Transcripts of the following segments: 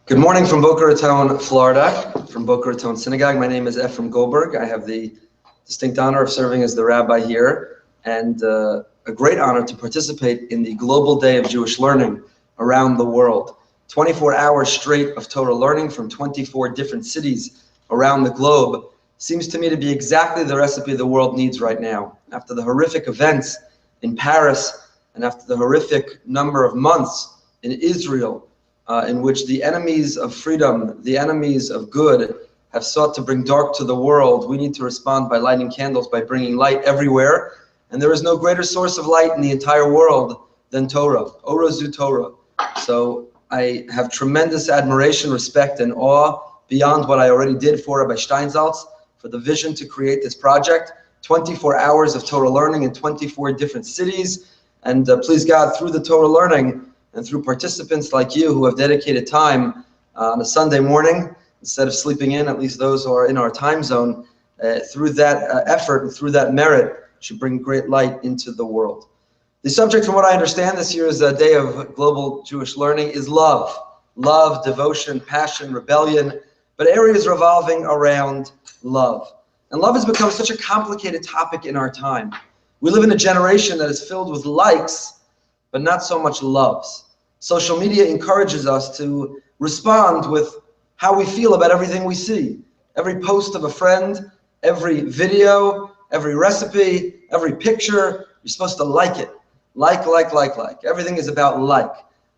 Good morning from Boca Raton, Florida, from Boca Raton Synagogue. My name is Efrem Goldberg. I have the distinct honor of serving as the rabbi here, and a great honor to participate in the Global Day of Jewish Learning around the world. 24 hours straight of Torah learning from 24 different cities around the globe seems to me to be exactly the recipe the world needs right now. After the horrific events in Paris and after the horrific number of months in Israel, in which the enemies of freedom, the enemies of good, have sought to bring dark to the world, we need to respond by lighting candles, by bringing light everywhere. And there is no greater source of light in the entire world than Torah, Ora Zu Torah. So I have tremendous admiration, respect, and awe beyond what I already did for Rabbi Steinsaltz, for the vision to create this project. 24 hours of Torah learning in 24 different cities. And please God, through the Torah learning, and through participants like you who have dedicated time on a Sunday morning, instead of sleeping in, at least those who are in our time zone, through that effort and through that merit, should bring great light into the world. The subject, from what I understand, this year's Day of Global Jewish Learning is love. Love, devotion, passion, rebellion, but areas revolving around love. And love has become such a complicated topic in our time. We live in a generation that is filled with likes, but not so much loves. Social media encourages us to respond with how we feel about everything we see. Every post of a friend, every video, every recipe, every picture, you're supposed to like it. Like. Everything is about like.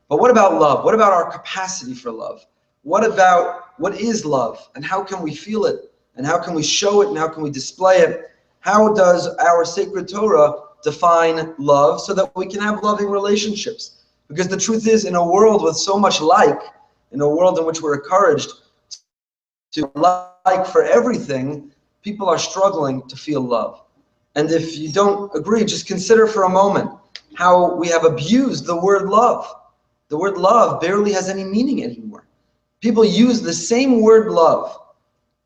But what about love? What about our capacity for love? What is love? And how can we feel it? And how can we show it? And how can we display it? How does our sacred Torah define love so that we can have loving relationships? Because the truth is, in a world with so much like, in a world in which we're encouraged to like for everything, people are struggling to feel love. And if you don't agree, just consider for a moment how we have abused the word love. The word love barely has any meaning anymore. People use the same word love.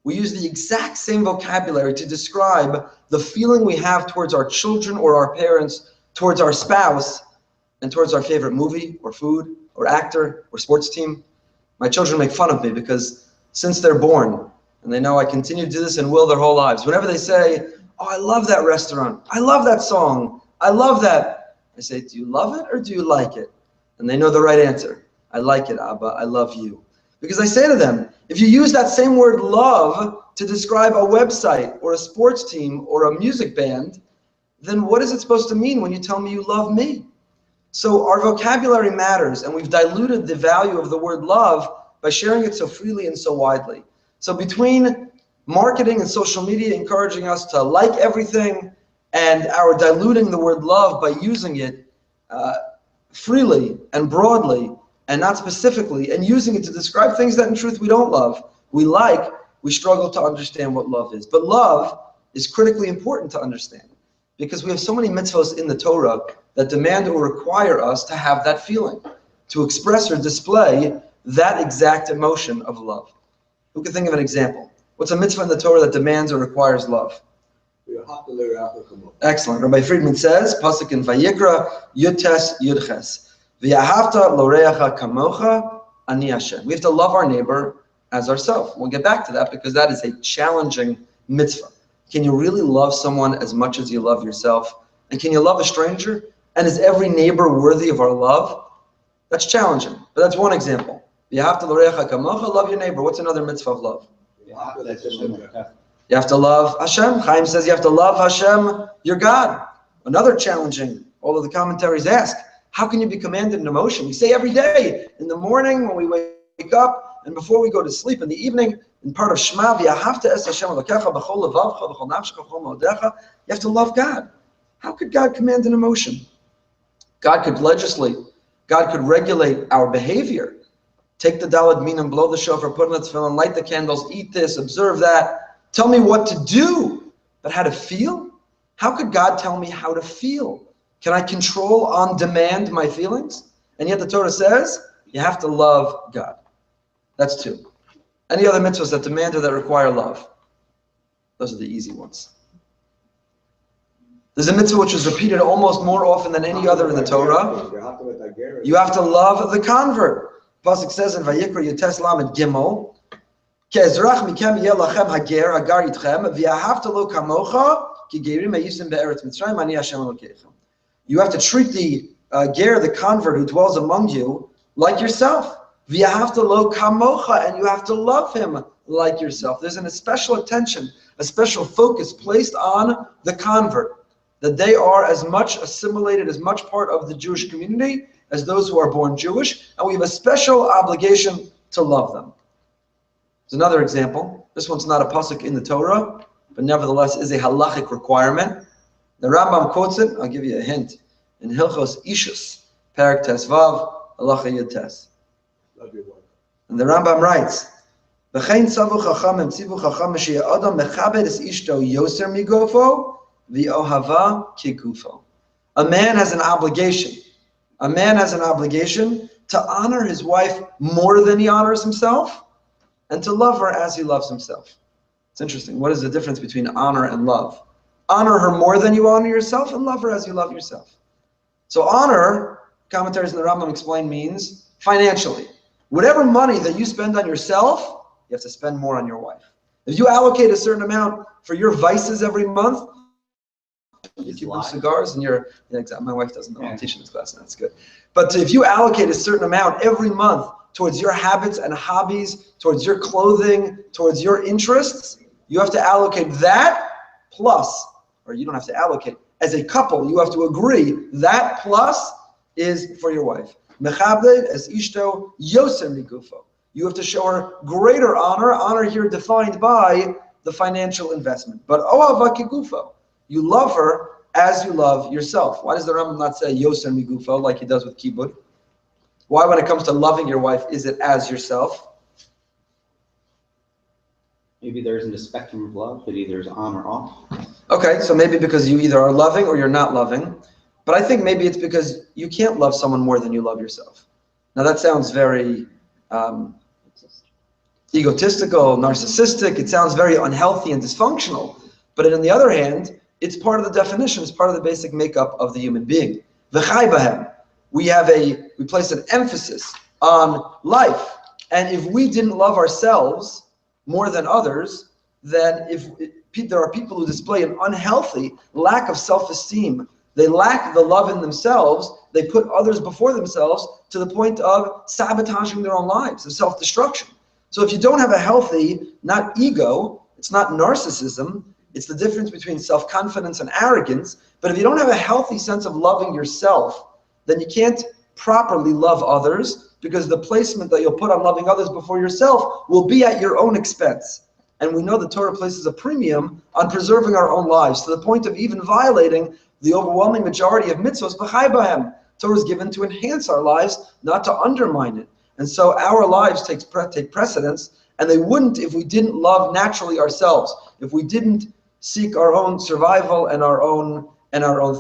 We use the exact same vocabulary to describe the feeling we have towards our children or our parents, towards our spouse, and towards our favorite movie or food or actor or sports team. My children make fun of me because since they're born, and they know I continue to do this and will their whole lives, whenever they say, "Oh, I love that restaurant, I love that song, I love that," I say, "Do you love it or do you like it?" And they know the right answer. "I like it, Abba, I love you." Because I say to them, if you use that same word love to describe a website or a sports team or a music band, then what is it supposed to mean when you tell me you love me? So our vocabulary matters, and we've diluted the value of the word love by sharing it so freely and so widely. So between marketing and social media encouraging us to like everything and our diluting the word love by using it freely and broadly and not specifically, and using it to describe things that in truth we don't love, we like, we struggle to understand what love is. But love is critically important to understand because we have so many mitzvahs in the Torah that demand or require us to have that feeling, to express or display that exact emotion of love. Who can think of an example? What's a mitzvah in the Torah that demands or requires love? Excellent. Rabbi Friedman says, Pasuk in Vayikra, Yutes Yudches. V'yahavta loreacha kamocha ani Hashem. We have to love our neighbor as ourselves. We'll get back to that because that is a challenging mitzvah. Can you really love someone as much as you love yourself? And can you love a stranger? And is every neighbor worthy of our love? That's challenging, but that's one example. V'yahavta loreacha kamocha, love your neighbor. What's another mitzvah of love? You have to love Hashem. Chaim says you have to love Hashem, your God. Another challenging, all of the commentaries ask, how can you be commanded in emotion? We say every day, in the morning, when we wake up, and before we go to sleep in the evening, in part of Shema, v'yahavta es Hashem Elokecha b'chol levavcha b'chol nafshecha b'chol ma'odecha. You have to love God. How could God command an emotion? God could legislate. God could regulate our behavior. Take the Daled Minim, blow the shofar, put in the tefillin, light the candles, eat this, observe that. Tell me what to do, but how to feel? How could God tell me how to feel? Can I control on demand my feelings? And yet the Torah says you have to love God. That's two. Any other mitzvahs that demand or that require love? Those are the easy ones. There's a mitzvah which is repeated almost more often than any other in the Torah. You have to love the convert. Pasuk says in Vayikra Yutes Lamed Gimel, Ke'ezrach mikem yeh lachem hager agar itchem v'yahavta lo kamocha ki gerim hayusim be'eretz Mitzrayim ani Hashem Elokeichem. You have to treat the ger, the convert who dwells among you, like yourself. V'yahavta lo kamocha, and you have to love him like yourself. There's a special attention, a special focus placed on the convert, that they are as much assimilated, as much part of the Jewish community as those who are born Jewish, and we have a special obligation to love them. There's another example. This one's not a pasuk in the Torah, but nevertheless is a halachic requirement. The Rambam quotes it. I'll give you a hint. In Hilchos Ishus, Perek Tes Vav, Halacha Yud Tes. And the Rambam writes, "V'chein tzavu chachamim tzivu chacham she'eh adam mechabed es ishto yoser migufo v'ohava kigufo." A man has an obligation. A man has an obligation to honor his wife more than he honors himself, and to love her as he loves himself. It's interesting. What is the difference between honor and love? Honor her more than you honor yourself, and love her as you love yourself. So honor, commentaries in the Rambam explain, means financially. Whatever money that you spend on yourself, you have to spend more on your wife. If you allocate a certain amount for your vices every month, you keep them cigars and your, my wife doesn't know, I'm teaching this class, and that's good. But if you allocate a certain amount every month towards your habits and hobbies, towards your clothing, towards your interests, you have to allocate that plus, or you don't have to allocate. As a couple, you have to agree that plus is for your wife. Mechabed es ishto yoser migufo. You have to show her greater honor, honor here defined by the financial investment. But ohava kigufo, you love her as you love yourself. Why does the Rambam not say yoser migufo like he does with kibud? Why, when it comes to loving your wife, is it as yourself? Maybe there isn't a spectrum of love, but either it's on or off. Okay, so maybe because you either are loving or you're not loving. But I think maybe it's because you can't love someone more than you love yourself. Now that sounds very egotistical, narcissistic. It sounds very unhealthy and dysfunctional. But on the other hand, it's part of the definition, it's part of the basic makeup of the human being. V'chai bahem. We place an emphasis on life. And if we didn't love ourselves more than others, then there are people who display an unhealthy lack of self-esteem. They lack the love in themselves. They put others before themselves to the point of sabotaging their own lives, of self-destruction. So if you don't have a healthy, not ego, it's not narcissism, it's the difference between self-confidence and arrogance. But if you don't have a healthy sense of loving yourself, then you can't properly love others, because the placement that you'll put on loving others before yourself will be at your own expense. And we know the Torah places a premium on preserving our own lives, to the point of even violating the overwhelming majority of mitzvahs. B'chai b'hem. Torah is given to enhance our lives, not to undermine it. And so our lives take precedence, and they wouldn't if we didn't love naturally ourselves, if we didn't seek our own survival and our own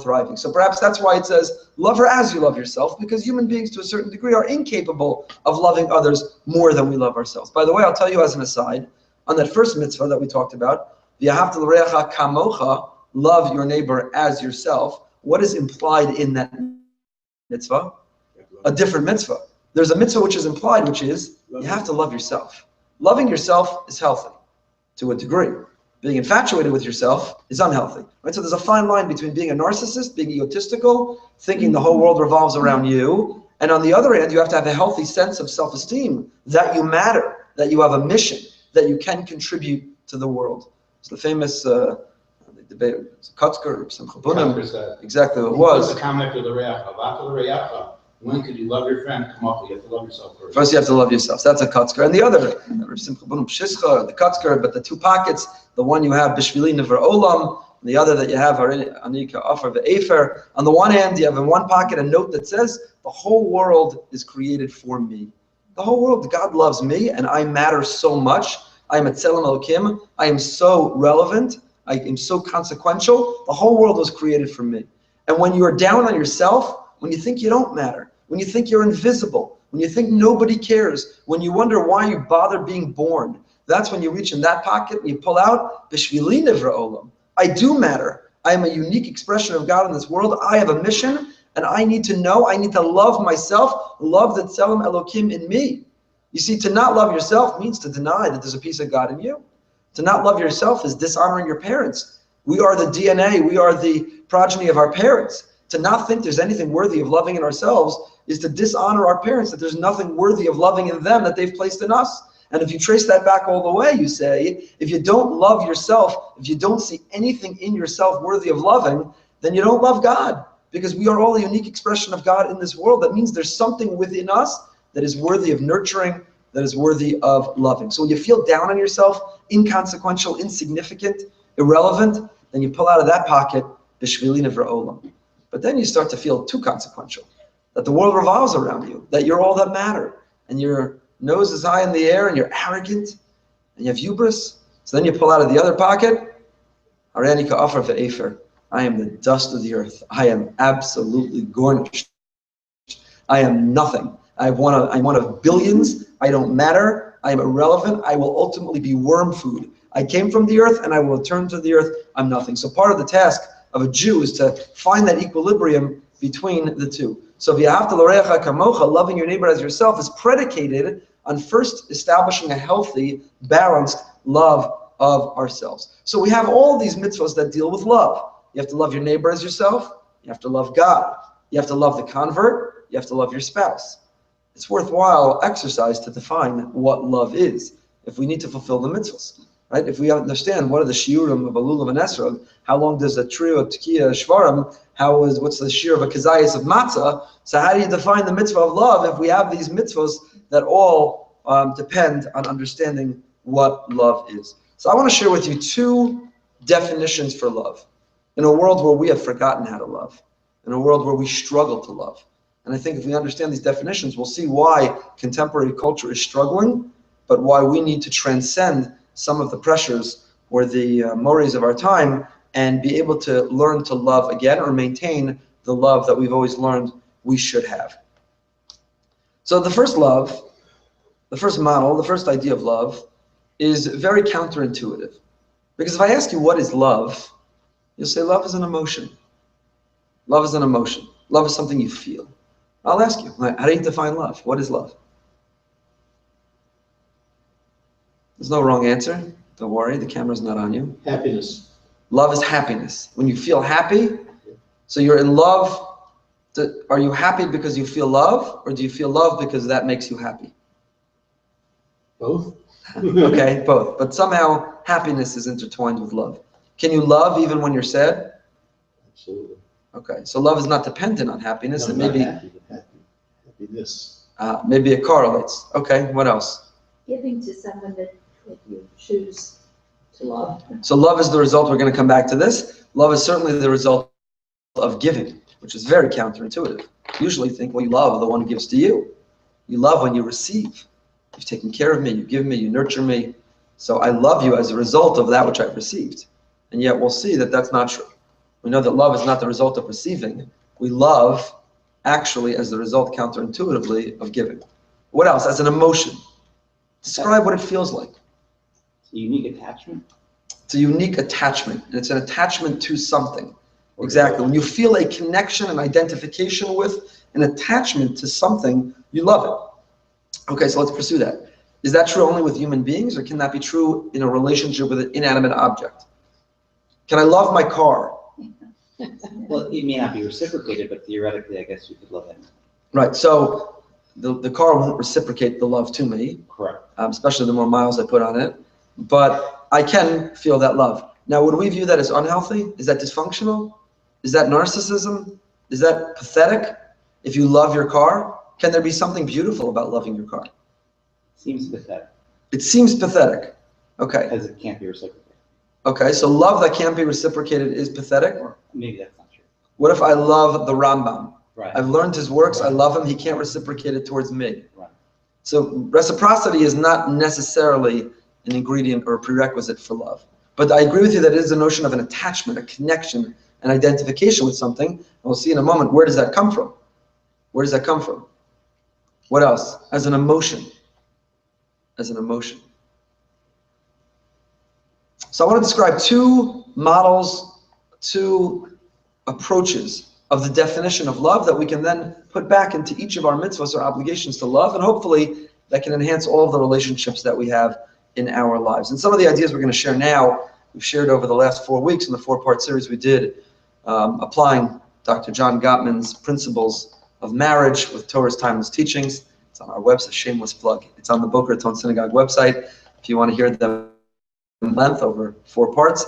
thriving. So perhaps that's why it says, love her as you love yourself, because human beings to a certain degree are incapable of loving others more than we love ourselves. By the way, I'll tell you as an aside, on that first mitzvah that we talked about, v'yahavta l'reacha kamocha, love your neighbor as yourself, what is implied in that mitzvah? A different mitzvah. There's a mitzvah which is implied, which is, you have to love yourself. Loving yourself is healthy, to a degree. Being infatuated with yourself is unhealthy. Right? So there's a fine line between being a narcissist, being egotistical, thinking the whole world revolves around you, and on the other hand, you have to have a healthy sense of self-esteem, that you matter, that you have a mission, that you can contribute to the world. It's the famous debate, Kotzker, Simcha Bunim, exactly what it was. When could you love your friend? Come up, you have to love yourself first. First, you have to love yourself. That's a Kotzker. And the other, the Kotzker, but the two pockets, the one you have, Bishvili Never Olam, and the other that you have, Anika Afar Ve'efer. On the one hand, you have in one pocket a note that says, the whole world is created for me. The whole world, God loves me, and I matter so much. I am a Tzelem Elokim. I am so relevant. I am so consequential. The whole world was created for me. And when you are down on yourself, when you think you don't matter, when you think you're invisible, when you think nobody cares, when you wonder why you bother being born, that's when you reach in that pocket and you pull out, Bishvili Nivra Olam. I do matter. I am a unique expression of God in this world. I have a mission, And I need to know, I need to love myself, love the Tselem Elokim in me. You see, to not love yourself means to deny that there's a piece of God in you. To not love yourself is dishonoring your parents. We are the DNA, we are the progeny of our parents. To not think there's anything worthy of loving in ourselves is to dishonor our parents, that there's nothing worthy of loving in them that they've placed in us. And if you trace that back all the way, you say, if you don't love yourself, if you don't see anything in yourself worthy of loving, then you don't love God. Because we are all a unique expression of God in this world. That means there's something within us that is worthy of nurturing, that is worthy of loving. So when you feel down on yourself, inconsequential, insignificant, irrelevant, then you pull out of that pocket, B'shvili Nevra Olam. But then you start to feel too consequential, that the world revolves around you, that you're all that matter, and your nose is high in the air, and you're arrogant, and you have hubris. So then you pull out of the other pocket, Harani ka'afar ve'efer. I am the dust of the earth. I am absolutely garnished. I am nothing. I'm one of billions. I don't matter. I am irrelevant. I will ultimately be worm food. I came from the earth and I will return to the earth. I'm nothing. So part of the task of a Jew is to find that equilibrium between the two. So v'ahavta l'orecha kamocha, loving your neighbor as yourself, is predicated on first establishing a healthy, balanced love of ourselves. So we have all these mitzvahs that deal with love. You have to love your neighbor as yourself. You have to love God. You have to love the convert. You have to love your spouse. It's worthwhile exercise to define what love is if we need to fulfill the mitzvahs. Right? If we understand what are the shiurim of a lulav and esrog, how long does a trio of tekiah shvarim, what's the shiur of a kazayas of matzah, so how do you define the mitzvah of love if we have these mitzvahs that all depend on understanding what love is? So I want to share with you two definitions for love. In a world where we have forgotten how to love, in a world where we struggle to love. And I think if we understand these definitions, we'll see why contemporary culture is struggling, but why we need to transcend some of the pressures or the mores of our time and be able to learn to love again or maintain the love that we've always learned we should have. So the first love, the first model, the first idea of love is very counterintuitive. Because if I ask you what is love, you'll say love is an emotion. Love is an emotion. Love is something you feel. I'll ask you, how do you define love? What is love? There's no wrong answer. Don't worry, the camera's not on you. Happiness. Love is happiness. When you feel happy, so you're in love. Are you happy because you feel love, or do you feel love because that makes you happy? Both. Okay, both. But somehow happiness is intertwined with love. Can you love even when you're sad? Absolutely. Okay, so love is not dependent on happiness. No, It may be happy, but happiness. maybe it correlates. Okay, what else? Giving to someone that you choose to love. So love is the result. We're going to come back to this. Love is certainly the result of giving, which is very counterintuitive. You usually think, well, you love the one who gives to you. You love when you receive. You've taken care of me. You give me. You nurture me. So I love you as a result of that which I've received. And yet we'll see that that's not true. We know that love is not the result of receiving. We love actually as the result counterintuitively of giving. What else? As an emotion. Describe what it feels like. It's a unique attachment. It's a unique attachment. And it's an attachment to something. Exactly. When you feel a connection, an identification with, an attachment to something, you love it. Okay, so let's pursue that. Is that true only with human beings, or can that be true in a relationship with an inanimate object? Can I love my car? Well, it may not be reciprocated, but theoretically, I guess you could love it. Right, so the car won't reciprocate the love to me. Correct. Especially the more miles I put on it. But I can feel that love. Now, would we view that as unhealthy? Is that dysfunctional? Is that narcissism? Is that pathetic? If you love your car, can there be something beautiful about loving your car? Seems pathetic. It seems pathetic. Okay. Because it can't be reciprocated. Okay, so love that can't be reciprocated is pathetic? Or maybe that's not true. What if I love the Rambam? Right. I've learned his works, Right. I love him, he can't reciprocate it towards me. Right. So reciprocity is not necessarily an ingredient or a prerequisite for love. But I agree with you that it is a notion of an attachment, a connection, an identification with something. And we'll see in a moment, where does that come from? Where does that come from? What else? As an emotion. As an emotion. So I want to describe two models, two approaches of the definition of love that we can then put back into each of our mitzvahs or obligations to love, and hopefully that can enhance all of the relationships that we have in our lives. And some of the ideas we're going to share now, we've shared over the last 4 weeks in the 4-part series we did, applying Dr. John Gottman's principles of marriage with Torah's timeless teachings. It's on our website, shameless plug. It's on the Boca Raton Synagogue website. If you want to hear them in length over 4 parts,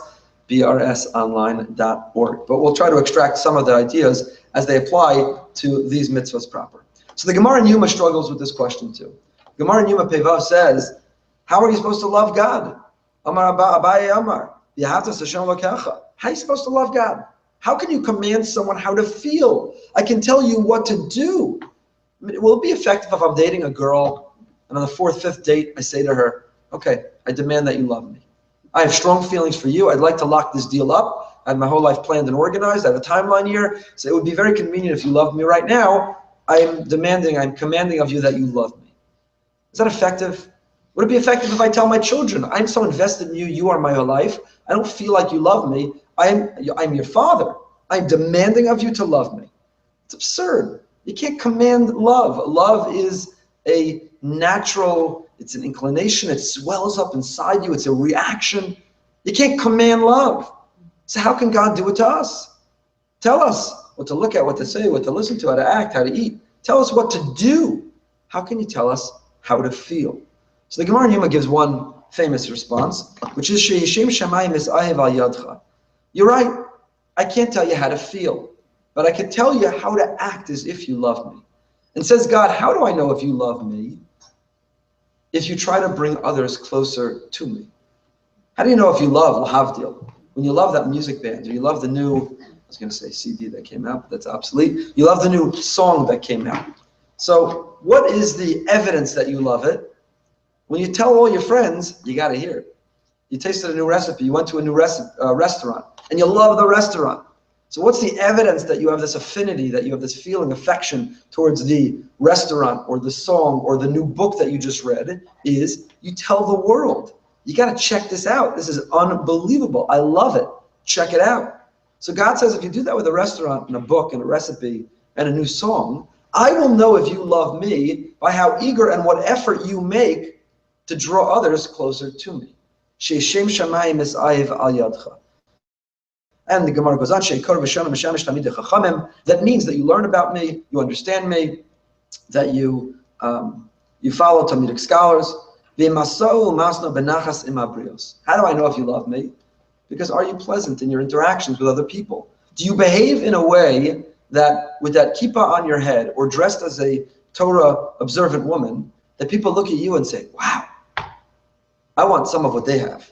brsonline.org. But we'll try to extract some of the ideas as they apply to these mitzvahs proper. So the Gemara in Yuma struggles with this question too. Gemara in Yuma Pevav says, how are you supposed to love God? Amar Abaye Amar, V'ahavta Hashem Elokecha. How are you supposed to love God? How can you command someone how to feel? I can tell you what to do. I mean, will it be effective if I'm dating a girl and on the 4th, 5th date I say to her, okay, I demand that you love me. I have strong feelings for you. I'd like to lock this deal up. I have my whole life planned and organized. I have a timeline here. So it would be very convenient if you loved me right now. I'm commanding of you that you love me. Is that effective? Would it be effective if I tell my children, I'm so invested in you, you are my whole life. I don't feel like you love me. I'm your father. I'm demanding of you to love me. It's absurd. You can't command love. Love is a natural, it's an inclination. It swells up inside you. It's a reaction. You can't command love. So how can God do it to us? Tell us what to look at, what to say, what to listen to, how to act, how to eat. Tell us what to do. How can you tell us how to feel? So the Gemara in Yuma gives one famous response, which is She'yishem Shamayim is Ahev al Yadcha. You're right. I can't tell you how to feel, but I can tell you how to act as if you love me. And says God, how do I know if you love me? If you try to bring others closer to me. How do you know if you love Lahavdil? When you love that music band, or you love the new, I was going to say CD that came out, but that's obsolete. You love the new song that came out. So what is the evidence that you love it? When you tell all your friends, you got to hear it. You tasted a new recipe, you went to a new restaurant, and you love the restaurant. So what's the evidence that you have this affinity, that you have this feeling, affection towards the restaurant or the song or the new book that you just read is you tell the world. You got to check this out. This is unbelievable. I love it. Check it out. So God says if you do that with a restaurant and a book and a recipe and a new song, I will know if you love me by how eager and what effort you make to draw others closer to me. She'eshem shamayim es ayev al yadcha. And the Gemara goes on, that means that you learn about me, you understand me, that you follow Talmudic scholars. How do I know if you love me? Because are you pleasant in your interactions with other people? Do you behave in a way that with that kippah on your head or dressed as a Torah observant woman, that people look at you and say, wow, I want some of what they have.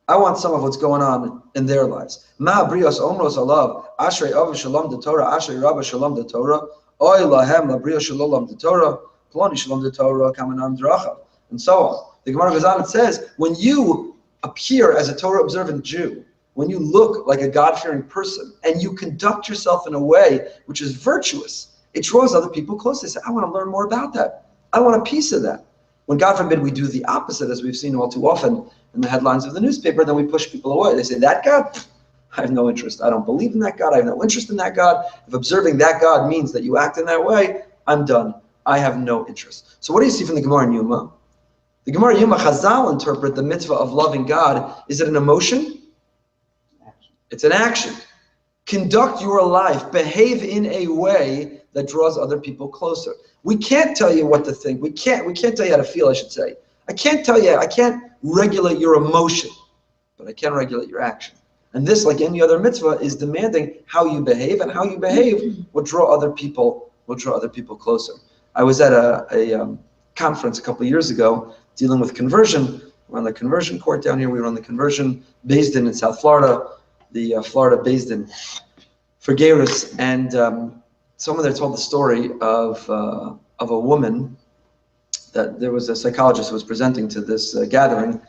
I want some of what's going on in their lives. Ma brios omros alav, ashrei av shalom de Torah, ashrei rabba shalom de Torah, oy lahem la brios shalom de Torah, ploni shalom de Torah, kamanam drachav, and so on. The Gemara goes on and says, when you appear as a Torah observant Jew, when you look like a God-fearing person, and you conduct yourself in a way which is virtuous, it draws other people close. They say, I want to learn more about that. I want a piece of that. When God forbid we do the opposite, as we've seen all too often in the headlines of the newspaper, then we push people away. They say, that God? I have no interest. I don't believe in that God. I have no interest in that God. If observing that God means that you act in that way, I'm done. I have no interest. So what do you see from the Gemara in Yuma? The Gemara in Yuma, Chazal interpret the mitzvah of loving God. Is it an emotion? Action. It's an action. Conduct your life. Behave in a way that draws other people closer. We can't tell you what to think. We can't tell you how to feel, I should say. I can't regulate your emotion, but I can regulate your action. And this, like any other mitzvah, is demanding how you behave, and how you behave will draw other people closer. I was at a conference a couple of years ago dealing with conversion. We're on the conversion court down here. We were on the conversion Beis Din in South Florida, the Florida Beis Din for Gerus, and someone there told the story of a woman that there was a psychologist who was presenting to this gathering,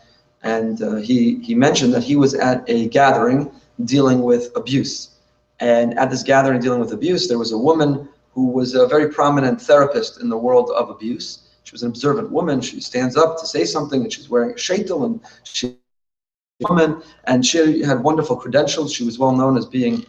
and he mentioned that he was at a gathering dealing with abuse. And at this gathering dealing with abuse, there was a woman who was a very prominent therapist in the world of abuse. She was an observant woman. She stands up to say something, and she's wearing a sheitel, and she's a woman, and she had wonderful credentials. She was well known as being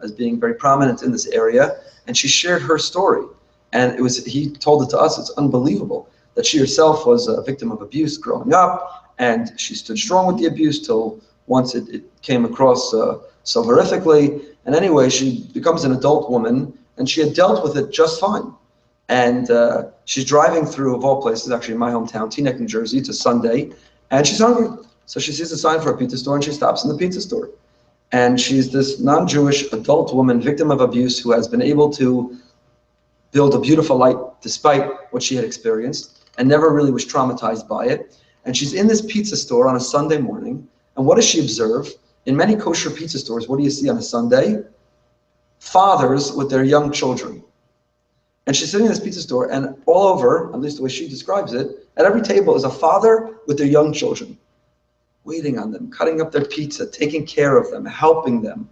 as being very prominent in this area, and she shared her story. And he told it to us, it's unbelievable that she herself was a victim of abuse growing up, and she stood strong with the abuse till once it came across so horrifically. And anyway, she becomes an adult woman, and she had dealt with it just fine. And she's driving through, of all places, actually in my hometown, Teaneck, New Jersey. It's a Sunday, and she's hungry. So she sees a sign for a pizza store, and she stops in the pizza store. And she's this non-Jewish adult woman, victim of abuse, who has been able to build a beautiful life despite what she had experienced, and never really was traumatized by it. And she's in this pizza store on a Sunday morning, and what does she observe? In many kosher pizza stores, what do you see on a Sunday? Fathers with their young children. And she's sitting in this pizza store, and all over, at least the way she describes it, at every table is a father with their young children, waiting on them, cutting up their pizza, taking care of them, helping them.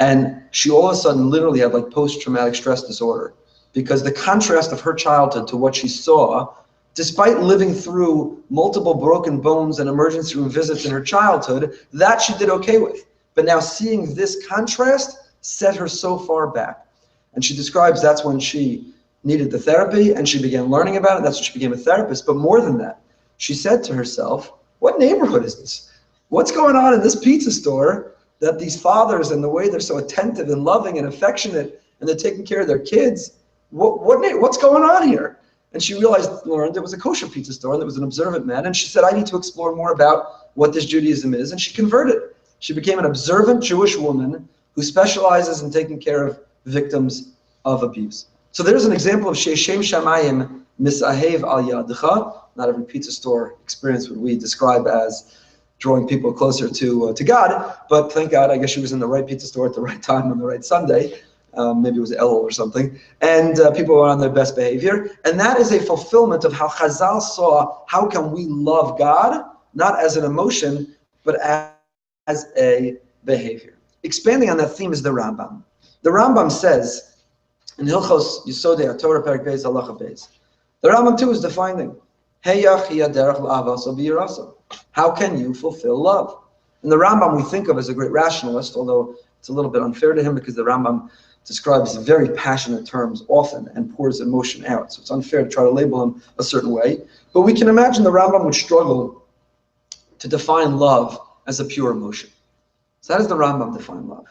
And she all of a sudden literally had like post-traumatic stress disorder, because the contrast of her childhood to what she saw, despite living through multiple broken bones and emergency room visits in her childhood, that she did okay with. But now seeing this contrast set her so far back. And she describes that's when she needed the therapy, and she began learning about it. That's when she became a therapist. But more than that, she said to herself, what neighborhood is this? What's going on in this pizza store that these fathers, and the way they're so attentive and loving and affectionate, and they're taking care of their kids, what's going on here? And she learned there was a kosher pizza store, and there was an observant man, and she said, I need to explore more about what this Judaism is, and she converted. She became an observant Jewish woman who specializes in taking care of victims of abuse. So there's an example of Shem Shamayim Misahev Al Yadcha. Not every pizza store experience would we describe as drawing people closer to God, but thank God, I guess she was in the right pizza store at the right time on the right Sunday. Maybe it was Elul or something, and people were on their best behavior. And that is a fulfillment of how Chazal saw how can we love God, not as an emotion, but as a behavior. Expanding on that theme is the Rambam. The Rambam says in Hilchos Yisodei Torah Perek Beis Halacha Beis, the Rambam too is defining, how can you fulfill love? And the Rambam we think of as a great rationalist, although it's a little bit unfair to him because the Rambam describes very passionate terms often and pours emotion out. So it's unfair to try to label him a certain way. But we can imagine the Rambam would struggle to define love as a pure emotion. So how does the Rambam define love?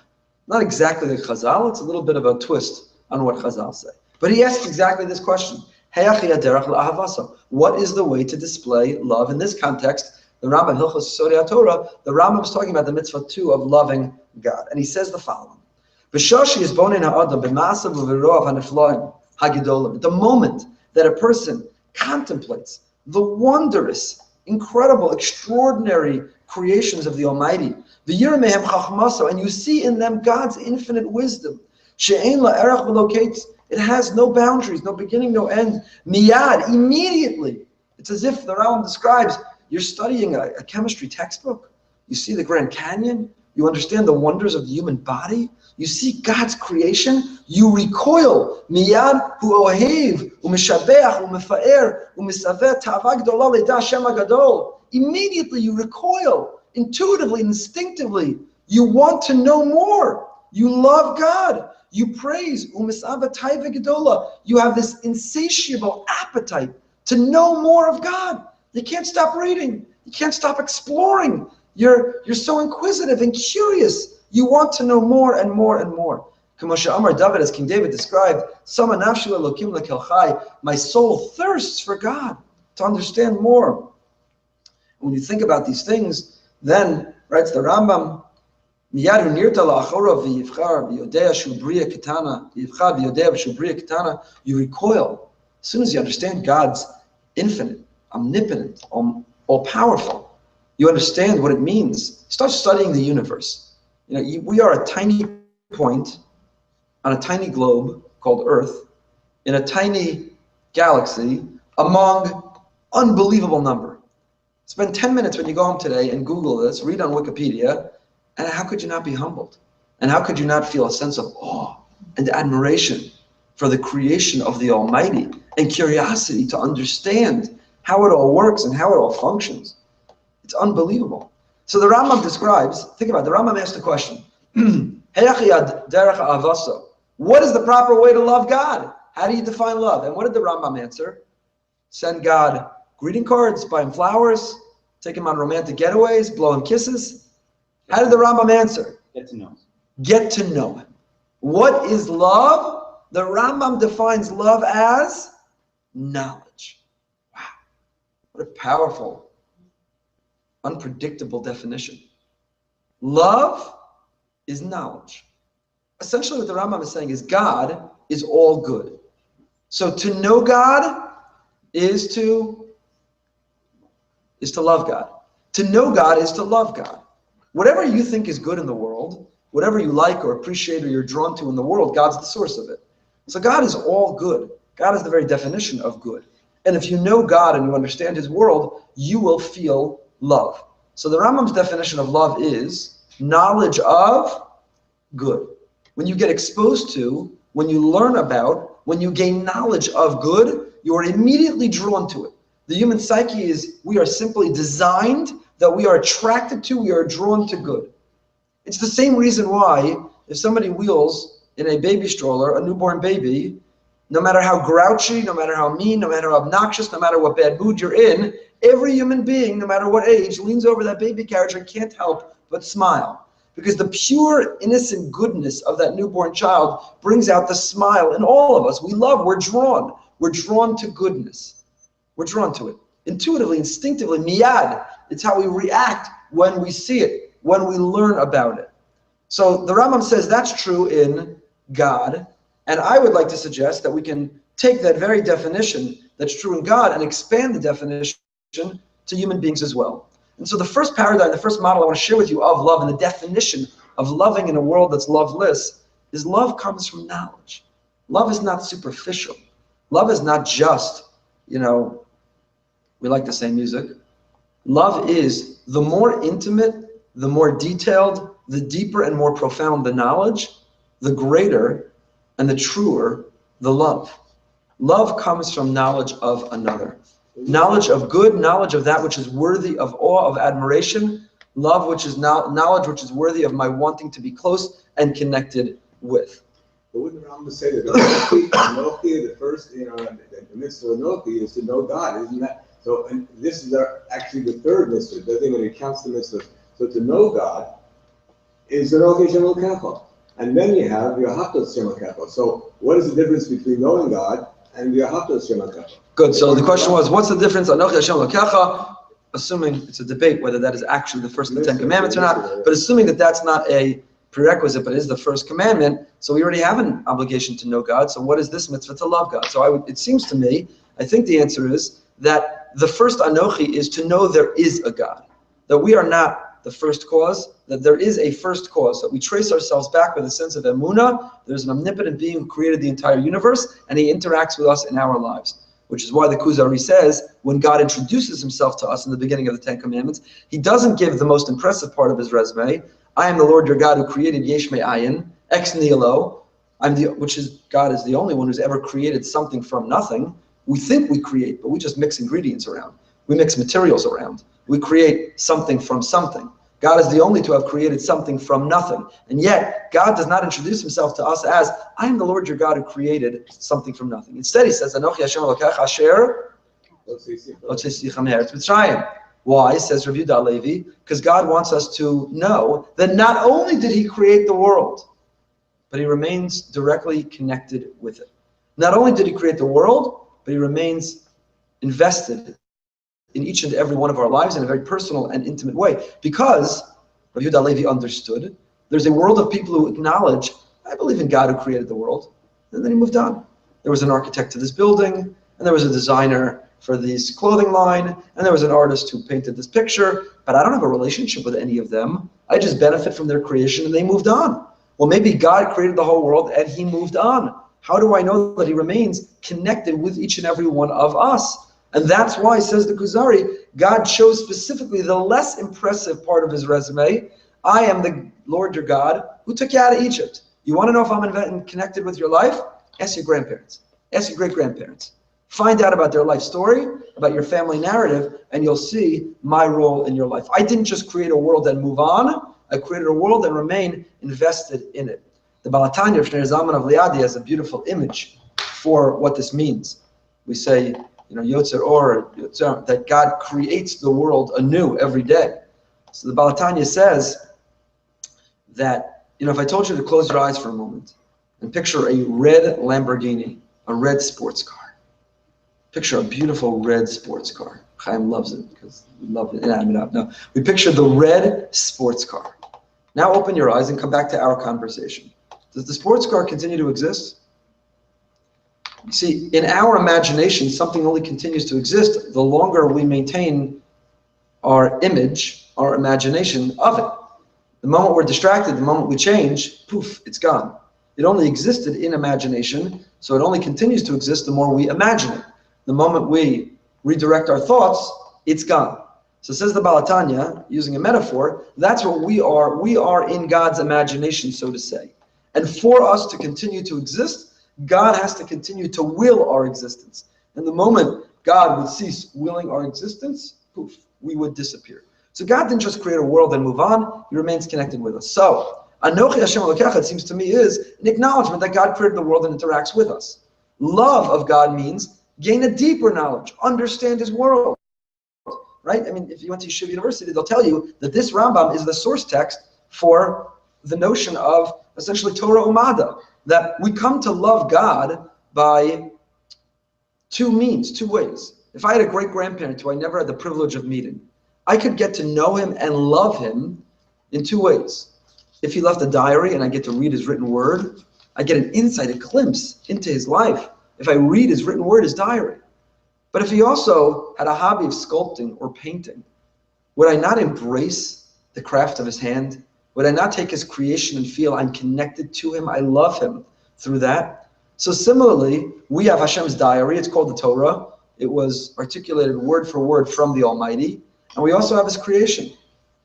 Not exactly like Chazal, it's a little bit of a twist on what Chazal say. But he asks exactly this question. What is the way to display love in this context? The Rambam, Hilchos Yisodei Torah, the Rambam is talking about the mitzvah too of loving God. And he says the following. At the moment that a person contemplates the wondrous, incredible, extraordinary creations of the Almighty, and you see in them God's infinite wisdom, it has no boundaries, no beginning, no end. Miyad, immediately. It's as if the Rambam describes, you're studying a chemistry textbook. You see the Grand Canyon. You understand the wonders of the human body. You see God's creation. You recoil. Miyad hu ohev, u'mishabeach, u'mefa'er, u'misaver ta'ava gdola le'da Hashem hagadol. Immediately you recoil. Intuitively, instinctively. You want to know more. You love God. You praise. You have this insatiable appetite to know more of God. You can't stop reading. You can't stop exploring. You're so inquisitive and curious. You want to know more and more and more. David, as King David described, my soul thirsts for God, to understand more. When you think about these things, then, writes the Rambam, you recoil. As soon as you understand God's infinite, omnipotent, all-powerful, you understand what it means. Start studying the universe. We are a tiny point on a tiny globe called Earth in a tiny galaxy among unbelievable number. Spend 10 minutes when you go home today and Google this, read on Wikipedia, and how could you not be humbled? And how could you not feel a sense of awe and admiration for the creation of the Almighty and curiosity to understand how it all works and how it all functions? It's unbelievable. So the Rambam describes, think about it, the Rambam asked the question, What is the proper way to love God? How do you define love? And what did the Rambam answer? Send God greeting cards, buy him flowers, take him on romantic getaways, blow him kisses. How did the Rambam answer? Get to know. Get to know him. What is love? The Rambam defines love as knowledge. Wow. What a powerful, unpredictable definition. Love is knowledge. Essentially what the Rambam is saying is God is all good. So to know God is to love God. To know God is to love God. Whatever you think is good in the world, whatever you like or appreciate or you're drawn to in the world, God's the source of it. So God is all good. God is the very definition of good. And if you know God and you understand his world, you will feel love. So the Rambam's definition of love is knowledge of good. When you get exposed to, when you learn about, when you gain knowledge of good, you are immediately drawn to it. The human psyche is, we are simply designed that we are attracted to, we are drawn to good. It's the same reason why if somebody wheels in a baby stroller, a newborn baby, no matter how grouchy, no matter how mean, no matter how obnoxious, no matter what bad mood you're in, every human being, no matter what age, leans over that baby carriage and can't help but smile. Because the pure, innocent goodness of that newborn child brings out the smile in all of us. We love, we're drawn. We're drawn to goodness. We're drawn to it. Intuitively, instinctively, miyad. It's how we react when we see it, when we learn about it. So the Rambam says that's true in God. And I would like to suggest that we can take that very definition that's true in God and expand the definition to human beings as well. And so the first paradigm, the first model I want to share with you of love and the definition of loving in a world that's loveless is love comes from knowledge. Love is not superficial. Love is not just, we like to say music. Love is the more intimate, the more detailed, the deeper and more profound the knowledge, the greater and the truer the love. Love comes from knowledge of another. Knowledge of good, knowledge of that which is worthy of awe, of admiration, love which is knowledge which is worthy of my wanting to be close and connected with. But wouldn't the Rambam say that Anochi, the first, the mitzvah of Anochi is to know God, isn't that? So, and this is actually the third mitzvah, doesn't it, when it counts the mitzvah. So to know God is Anochi Shem Elokecha. And then you have V'ahavta Shem Elokecha. So what is the difference between knowing God and V'ahavta Shem Elokecha? Good. So the question was, what's the difference? Anochi Hashem Elokecha, assuming it's a debate whether that is actually the first of the Ten Commandments or not, but assuming that that's not a prerequisite, but is the first commandment, so we already have an obligation to know God. So what is this mitzvah to love God? So it seems to me, I think the answer is that the first Anochi is to know there is a God, that we are not the first cause, that there is a first cause, that we trace ourselves back with a sense of emunah. There's an omnipotent being who created the entire universe, and he interacts with us in our lives. Which is why the Kuzari says, when God introduces himself to us in the beginning of the Ten Commandments, he doesn't give the most impressive part of his resume. I am the Lord your God who created Yesh Me'ayin, ex nihilo. God is the only one who's ever created something from nothing. We think we create, but we just mix ingredients around. We mix materials around. We create something from something. God is the only to have created something from nothing. And yet, God does not introduce himself to us as, I am the Lord your God who created something from nothing. Instead, he says, Anochi Hashem Elokecha asher hotzitichem me'eretz Mitzrayim. Why, says Rabbi Levi? Because God wants us to know that not only did he create the world, but he remains directly connected with it. Not only did he create the world, but he remains invested in each and every one of our lives in a very personal and intimate way. Because Rabbi Levi understood there's a world of people who acknowledge, I believe in God who created the world. And then he moved on. There was an architect to this building, and there was a designer for this clothing line, and there was an artist who painted this picture, but I don't have a relationship with any of them. I just benefit from their creation, and they moved on. Well, maybe God created the whole world, and he moved on. How do I know that he remains connected with each and every one of us? And that's why, says the Kuzari, God chose specifically the less impressive part of his resume. I am the Lord your God who took you out of Egypt. You want to know if I'm connected with your life? Ask your grandparents. Ask your great-grandparents. Find out about their life story, about your family narrative, and you'll see my role in your life. I didn't just create a world and move on. I created a world and remain invested in it. The Baal HaTanya of Shnei Zalman of Liadi has a beautiful image for what this means. We say, Yotzer Or, that God creates the world anew every day. So the Baal HaTanya says that, if I told you to close your eyes for a moment and picture a red Lamborghini, a red sports car. Picture a beautiful red sports car. Chaim loves it because we love it. No, we picture the red sports car. Now open your eyes and come back to our conversation. Does the sports car continue to exist? You see, in our imagination, something only continues to exist the longer we maintain our image, our imagination of it. The moment we're distracted, the moment we change, poof, it's gone. It only existed in imagination, so it only continues to exist the more we imagine it. The moment we redirect our thoughts, it's gone. So says the Baal HaTanya, using a metaphor, that's what we are. We are in God's imagination, so to say. And for us to continue to exist, God has to continue to will our existence. And the moment God would cease willing our existence, poof, we would disappear. So God didn't just create a world and move on, He remains connected with us. So, Anochi Hashem Elokecha, it seems to me, is an acknowledgement that God created the world and interacts with us. Love of God means gain a deeper knowledge, understand His world. Right? I mean, if you went to Yeshiva University, they'll tell you that this Rambam is the source text for the notion of essentially Torah Umada, that we come to love God by two means, two ways. If I had a great-grandparent who I never had the privilege of meeting, I could get to know him and love him in two ways. If he left a diary and I get to read his written word, I get an insight, a glimpse into his life. If I read his written word, his diary. But if he also had a hobby of sculpting or painting, would I not embrace the craft of his hand? Would I not take his creation and feel I'm connected to him? I love him through that. So similarly, we have Hashem's diary. It's called the Torah. It was articulated word for word from the Almighty. And we also have his creation.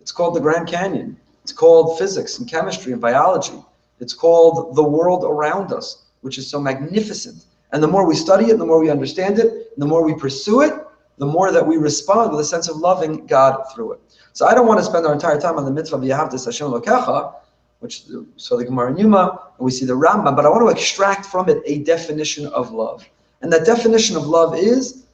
It's called the Grand Canyon. It's called physics and chemistry and biology. It's called the world around us, which is so magnificent. And the more we study it, the more we understand it, the more we pursue it, the more that we respond with a sense of loving God through it. So I don't want to spend our entire time on the mitzvah of V'ahavta Hashem Elokecha, which so the Gemara in Yuma, and we see the Rambam, but I want to extract from it a definition of love. And that definition of love is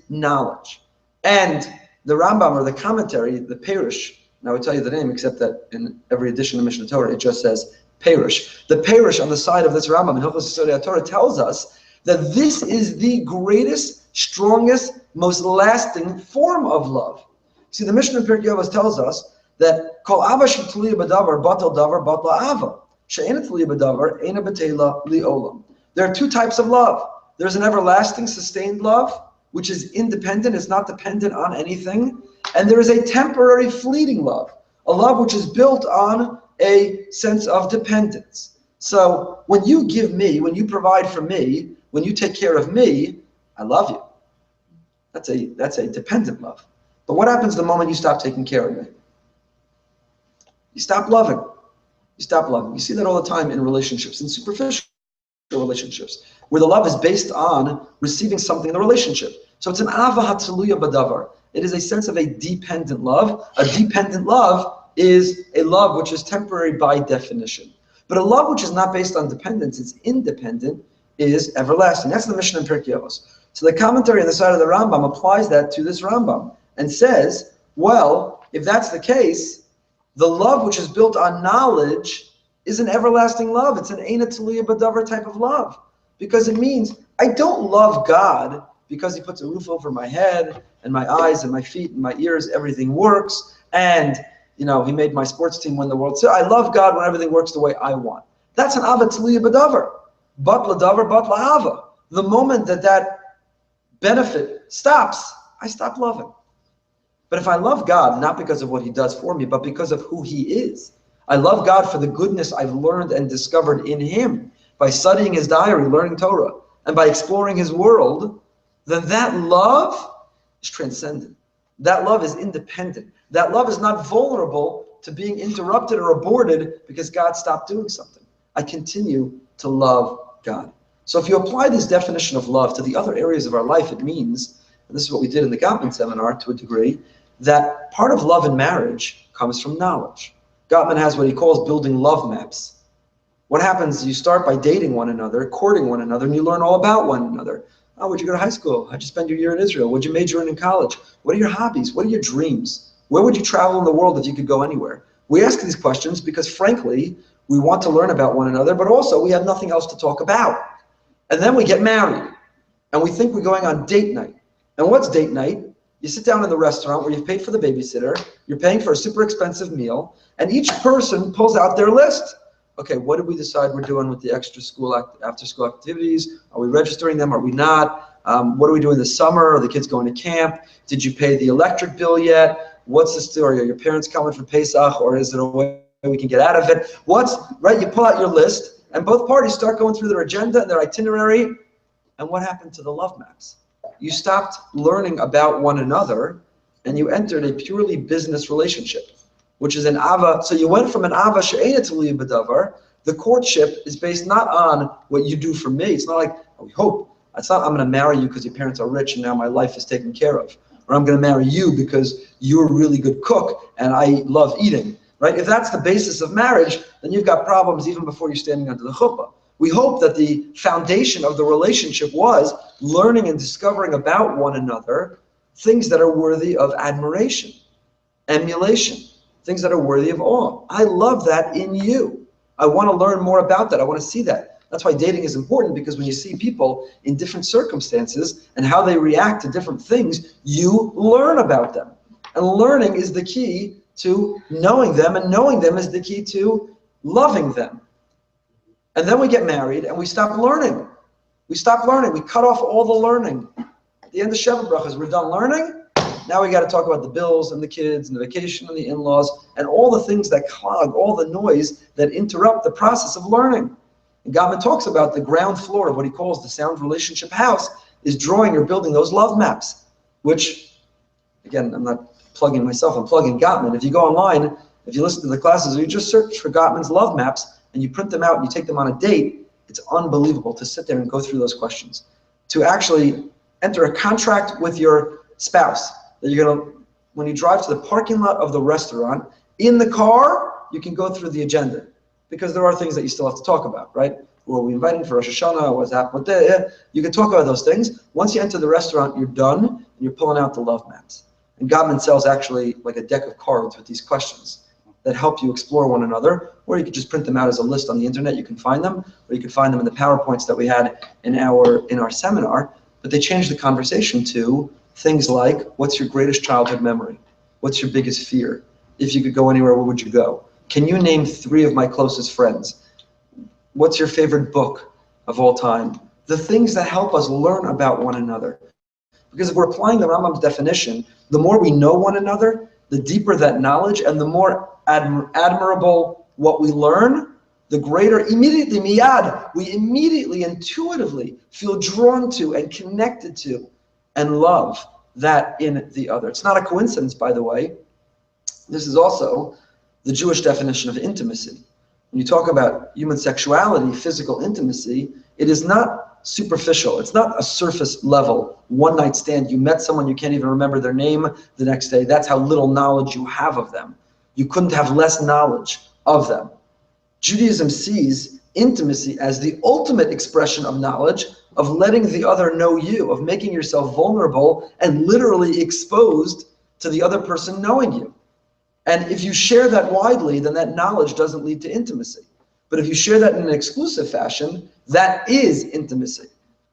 knowledge. And the Rambam, or the commentary, the Perush, and I would tell you the name, except that in every edition of Mishnah Torah, it just says Perush. The Perush on the side of this Rambam in Hilchos Yesodei Torah tells us that this is the greatest, strongest, most lasting form of love. See, the Mishnah in Pirkei Avos tells us that Kol Ava Shetluya B'Davar Batal Davar Batla Ava She'ena Tluya B'Davar Eina B'Teila Li'olam. There are two types of love. There's an everlasting, sustained love, which is independent, it's not dependent on anything. And there is a temporary, fleeting love, a love which is built on a sense of dependence. So when you give me, when you provide for me, when you take care of me, I love you. That's a dependent love. But what happens the moment you stop taking care of me? You stop loving. You stop loving. You see that all the time in relationships, in superficial relationships, where the love is based on receiving something in the relationship. So it's an ava hatzaluya badavar. It is a sense of a dependent love. A dependent love is a love which is temporary by definition. But a love which is not based on dependence, it's independent, is everlasting. That's the Mishnah in Pirkei Avos. So the commentary on the side of the Rambam applies that to this Rambam and says, well, if that's the case, the love which is built on knowledge is an everlasting love. It's an Eina Tluya B'Davar type of love. Because it means I don't love God because He puts a roof over my head and my eyes and my feet and my ears, everything works. And, He made my sports team win the World Series. I love God when everything works the way I want. That's an Ava Tluya B'Davar. Bat L'Davar, Bat L'Ava. The moment that benefit stops, I stop loving. But if I love God, not because of what He does for me, but because of who He is, I love God for the goodness I've learned and discovered in Him by studying His diary, learning Torah, and by exploring His world, then that love is transcendent. That love is independent. That love is not vulnerable to being interrupted or aborted because God stopped doing something. I continue to love God. So if you apply this definition of love to the other areas of our life, it means, and this is what we did in the Gottman seminar to a degree, that part of love in marriage comes from knowledge. Gottman has what he calls building love maps. What happens, you start by dating one another, courting one another, and you learn all about one another. Oh, where'd you go to high school? How'd you spend your year in Israel? What'd you major in college? What are your hobbies? What are your dreams? Where would you travel in the world if you could go anywhere? We ask these questions because, frankly, we want to learn about one another, but also we have nothing else to talk about. And then we get married, and we think we're going on date night. And what's date night? You sit down in the restaurant where you've paid for the babysitter, you're paying for a super expensive meal, and each person pulls out their list. Okay, what did we decide we're doing with the extra school, after school activities? Are we registering them? Are we not? What are we doing this summer? Are the kids going to camp? Did you pay the electric bill yet? What's the story? Are your parents coming for Pesach, or is it a way we can get out of it? Right? You pull out your list, and both parties start going through their agenda and their itinerary. And what happened to the love maps? You stopped learning about one another, and you entered a purely business relationship, which is an ava. So you went from an ava she'eina tluya b'davar. The courtship is based not on what you do for me. It's not like, oh, we hope. It's not, I'm going to marry you because your parents are rich and now my life is taken care of. Or I'm going to marry you because you're a really good cook and I love eating. Right? If that's the basis of marriage, then you've got problems even before you're standing under the chuppah. We hope that the foundation of the relationship was learning and discovering about one another things that are worthy of admiration, emulation, things that are worthy of awe. I love that in you. I want to learn more about that. I want to see that. That's why dating is important, because when you see people in different circumstances and how they react to different things, you learn about them. And learning is the key to knowing them, and knowing them is the key to loving them. And then we get married and we stop learning. We stop learning. We cut off all the learning. At the end of Sheva Brachas, we're done learning. Now we got to talk about the bills and the kids and the vacation and the in-laws and all the things that clog, all the noise that interrupt the process of learning. And Gottman talks about the ground floor of what he calls the sound relationship house is drawing or building those love maps, which, again, I'm not plugging myself, I'm plugging Gottman. If you go online, if you listen to the classes, or you just search for Gottman's love maps, and you print them out and you take them on a date, it's unbelievable to sit there and go through those questions. To actually enter a contract with your spouse, that you're gonna, when you drive to the parking lot of the restaurant, in the car, you can go through the agenda. Because there are things that you still have to talk about, right? Who are we inviting for Rosh Hashanah? What's happening with that? You can talk about those things. Once you enter the restaurant, you're done, and you're pulling out the love maps. And Gottman sells actually like a deck of cards with these questions that help you explore one another, or you could just print them out as a list on the internet. You can find them, or you can find them in the PowerPoints that we had in our seminar. But they change the conversation to things like, what's your greatest childhood memory? What's your biggest fear? If you could go anywhere, where would you go? Can you name 3 of my closest friends? What's your favorite book of all time? The things that help us learn about one another. Because if we're applying the Rambam's definition, the more we know one another, the deeper that knowledge, and the more admirable what we learn, the greater immediately miyad, we immediately, intuitively feel drawn to and connected to and love that in the other. It's not a coincidence, by the way. This is also the Jewish definition of intimacy. When you talk about human sexuality, physical intimacy, it is not superficial. It's not a surface level, one night stand. You met someone, you can't even remember their name the next day. That's how little knowledge you have of them. You couldn't have less knowledge of them. Judaism sees intimacy as the ultimate expression of knowledge, of letting the other know you, of making yourself vulnerable and literally exposed to the other person knowing you. And if you share that widely, then that knowledge doesn't lead to intimacy. But if you share that in an exclusive fashion, that is intimacy.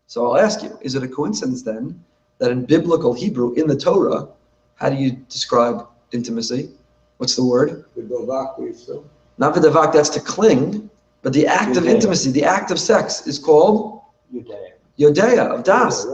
So I'll ask you, is it a coincidence then that in biblical Hebrew, in the Torah, how do you describe intimacy? What's the word? Not v'davak, that's to cling, but the act of intimacy, the act of sex is called Yodeya, of das.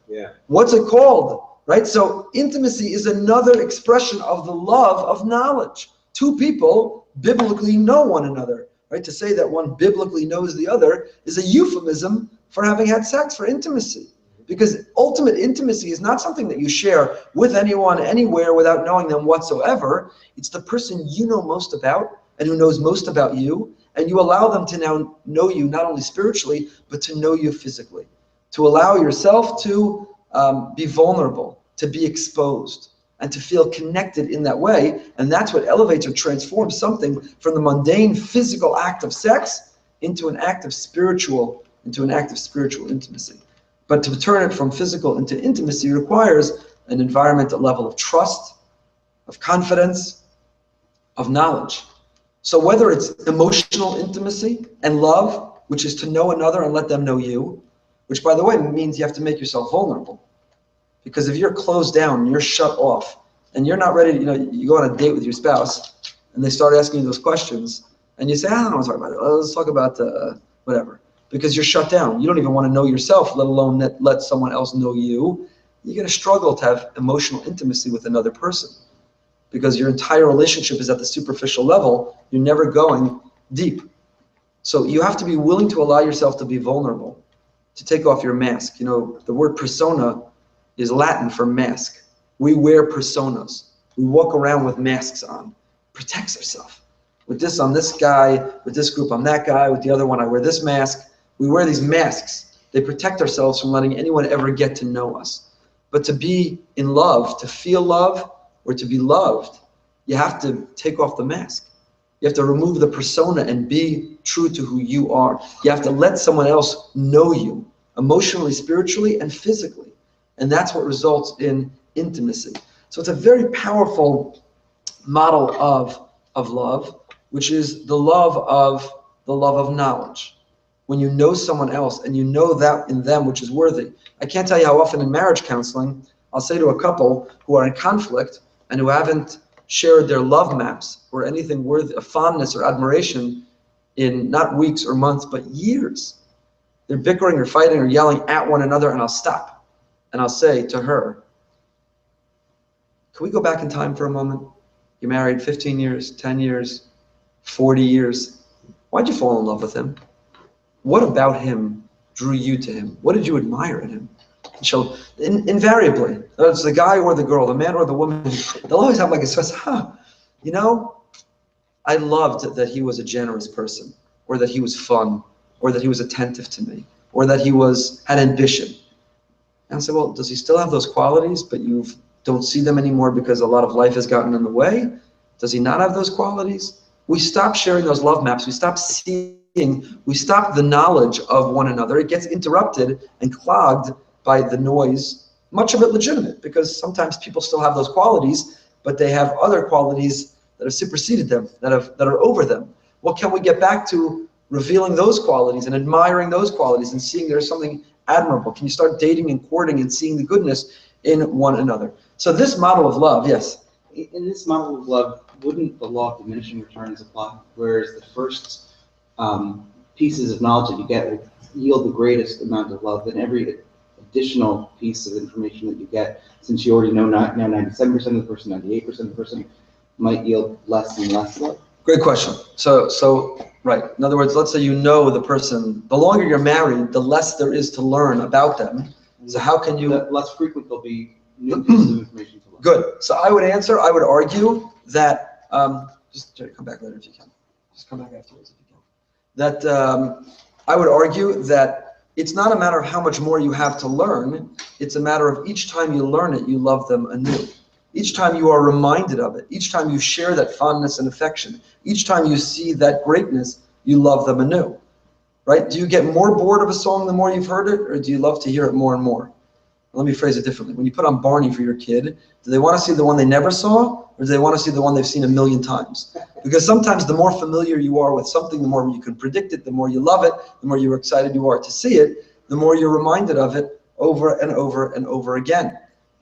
Yeah. What's it called? Right? So intimacy is another expression of the love of knowledge. 2 people biblically know one another. Right? To say that one biblically knows the other is a euphemism for having had sex, for intimacy. Because ultimate intimacy is not something that you share with anyone, anywhere, without knowing them whatsoever. It's the person you know most about and who knows most about you, and you allow them to now know you not only spiritually, but to know you physically. To allow yourself to be vulnerable, to be exposed. and to feel connected in that way. And that's what elevates or transforms something from the mundane physical act of sex into an act of spiritual intimacy. But to turn it from physical into intimacy requires an environment, a level of trust, of confidence, of knowledge. So whether it's emotional intimacy and love, which is to know another and let them know you, which by the way means you have to make yourself vulnerable. Because if you're closed down, you're shut off, and you're not ready to, you go on a date with your spouse, and they start asking you those questions, and you say, I don't want to talk about it. Let's talk about whatever. Because you're shut down. You don't even want to know yourself, let alone let someone else know you. You're going to struggle to have emotional intimacy with another person. Because your entire relationship is at the superficial level. You're never going deep. So you have to be willing to allow yourself to be vulnerable, to take off your mask. The word persona is Latin for mask. We wear personas. We walk around with masks on. Protects ourselves. With this, I'm this guy. With this group, I'm that guy. With the other one, I wear this mask. We wear these masks. They protect ourselves from letting anyone ever get to know us. But to be in love, to feel love, or to be loved, you have to take off the mask. You have to remove the persona and be true to who you are. You have to let someone else know you, emotionally, spiritually, and physically. And that's what results in intimacy. So it's a very powerful model of love, which is the love of knowledge. When you know someone else and you know that in them which is worthy. I can't tell you how often in marriage counseling, I'll say to a couple who are in conflict and who haven't shared their love maps or anything worthy of fondness or admiration in not weeks or months, but years. They're bickering or fighting or yelling at one another, and I'll stop. And I'll say to her, can we go back in time for a moment? You're married 15 years, 10 years, 40 years. Why'd you fall in love with him? What about him drew you to him? What did you admire in him? And she'll, invariably, whether it's the guy or the girl, the man or the woman, they'll always have like a stress, I loved that he was a generous person, or that he was fun, or that he was attentive to me, or that he had ambition. And I said, well, does he still have those qualities, but you don't see them anymore because a lot of life has gotten in the way? Does he not have those qualities? We stop sharing those love maps. We stop we stop the knowledge of one another. It gets interrupted and clogged by the noise, much of it legitimate, because sometimes people still have those qualities, but they have other qualities that have superseded them, that are over them. Well, can we get back to revealing those qualities and admiring those qualities and seeing there's something admirable? Can you start dating and courting and seeing the goodness in one another? So this model of love, yes? In this model of love, wouldn't the law of diminishing returns apply? Whereas the first pieces of knowledge that you get will yield the greatest amount of love, and every additional piece of information that you get, since you already know now 97% of the person, 98% of the person, might yield less and less love. Great question. So right. In other words, let's say you know the person. The longer you're married, the less there is to learn about them. So how can you? The less frequent there'll be new pieces of information to learn. Good. So I would argue that, just come back later if you can. Just come back afterwards if you can. That I would argue that it's not a matter of how much more you have to learn. It's a matter of each time you learn it, you love them anew. Each time you are reminded of it, each time you share that fondness and affection, each time you see that greatness, you love them anew, right? Do you get more bored of a song the more you've heard it, or do you love to hear it more and more? Let me phrase it differently. When you put on Barney for your kid, do they want to see the one they never saw, or do they want to see the one they've seen 1,000,000 times? Because sometimes the more familiar you are with something, the more you can predict it, the more you love it, the more you're excited you are to see it, the more you're reminded of it over and over and over again.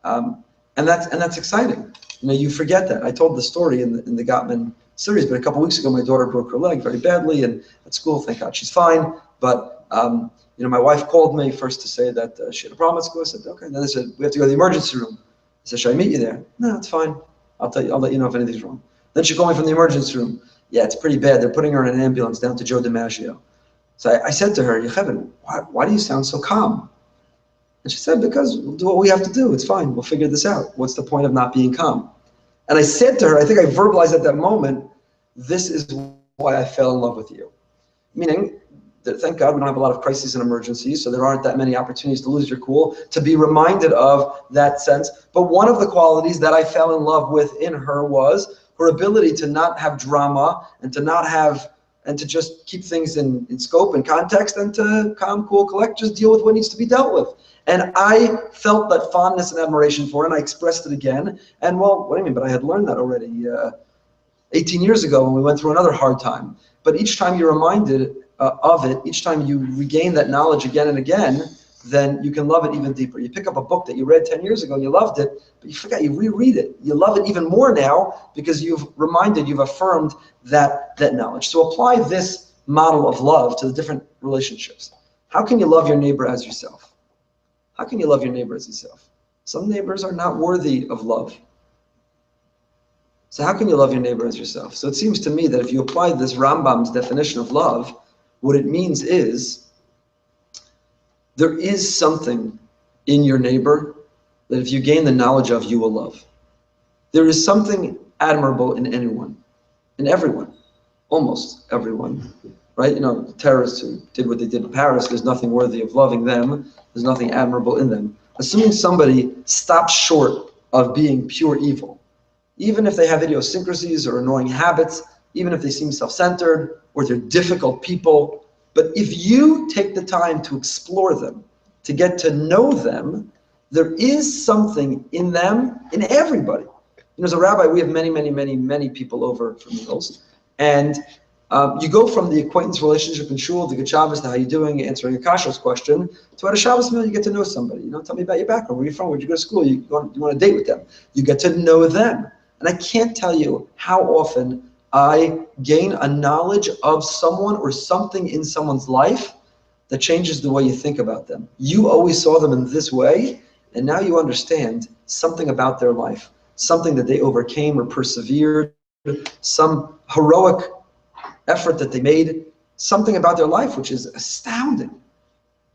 And that's exciting. You forget that. I told the story in the Gottman series, but a couple weeks ago, my daughter broke her leg very badly, and at school, thank God, she's fine. But my wife called me first to say that she had a problem at school. I said, okay. And then they said, we have to go to the emergency room. I said, should I meet you there? No, it's fine. I'll let you know if anything's wrong. Then she called me from the emergency room. Yeah, it's pretty bad. They're putting her in an ambulance down to Joe DiMaggio. So I said to her, Yocheved, why do you sound so calm? And she said, because we'll do what we have to do. It's fine. We'll figure this out. What's the point of not being calm? And I said to her, I think I verbalized at that moment, this is why I fell in love with you. Meaning, Thank God we don't have a lot of crises and emergencies, so there aren't that many opportunities to lose your cool, to be reminded of that sense. But one of the qualities that I fell in love with in her was her ability to not have drama and to just keep things in scope and context, and to calm, cool, collect, just deal with what needs to be dealt with. And I felt that fondness and admiration for it, and I expressed it again. And well, what do you mean? But I had learned that already 18 years ago when we went through another hard time. But each time you're reminded of it, each time you regain that knowledge again and again, then you can love it even deeper. You pick up a book that you read 10 years ago and you loved it, but you forgot, you reread it. You love it even more now because you've affirmed that knowledge. So apply this model of love to the different relationships. How can you love your neighbor as yourself? How can you love your neighbor as yourself? Some neighbors are not worthy of love. So how can you love your neighbor as yourself? So it seems to me that if you apply this Rambam's definition of love, what it means is there is something in your neighbor that if you gain the knowledge of, you will love. There is something admirable in anyone, in everyone, almost everyone, right? You know, the terrorists who did what they did in Paris, there's nothing worthy of loving them. There's nothing admirable in them. Assuming somebody stops short of being pure evil, even if they have idiosyncrasies or annoying habits, even if they seem self-centered or they're difficult people, but if you take the time to explore them, to get to know them, there is something in them, in everybody. You know, as a rabbi, we have many people over for meals, and you go from the acquaintance relationship in shul, to good Shabbos, to how you doing, answering a kashrus question, to at a Shabbos meal, you get to know somebody. You know, tell me about your background, where you're from, where'd you go to school, you want to date with them. You get to know them. And I can't tell you how often I gain a knowledge of someone or something in someone's life that changes the way you think about them. You always saw them in this way, and now you understand something about their life, something that they overcame or persevered, some heroic effort that they made, something about their life which is astounding.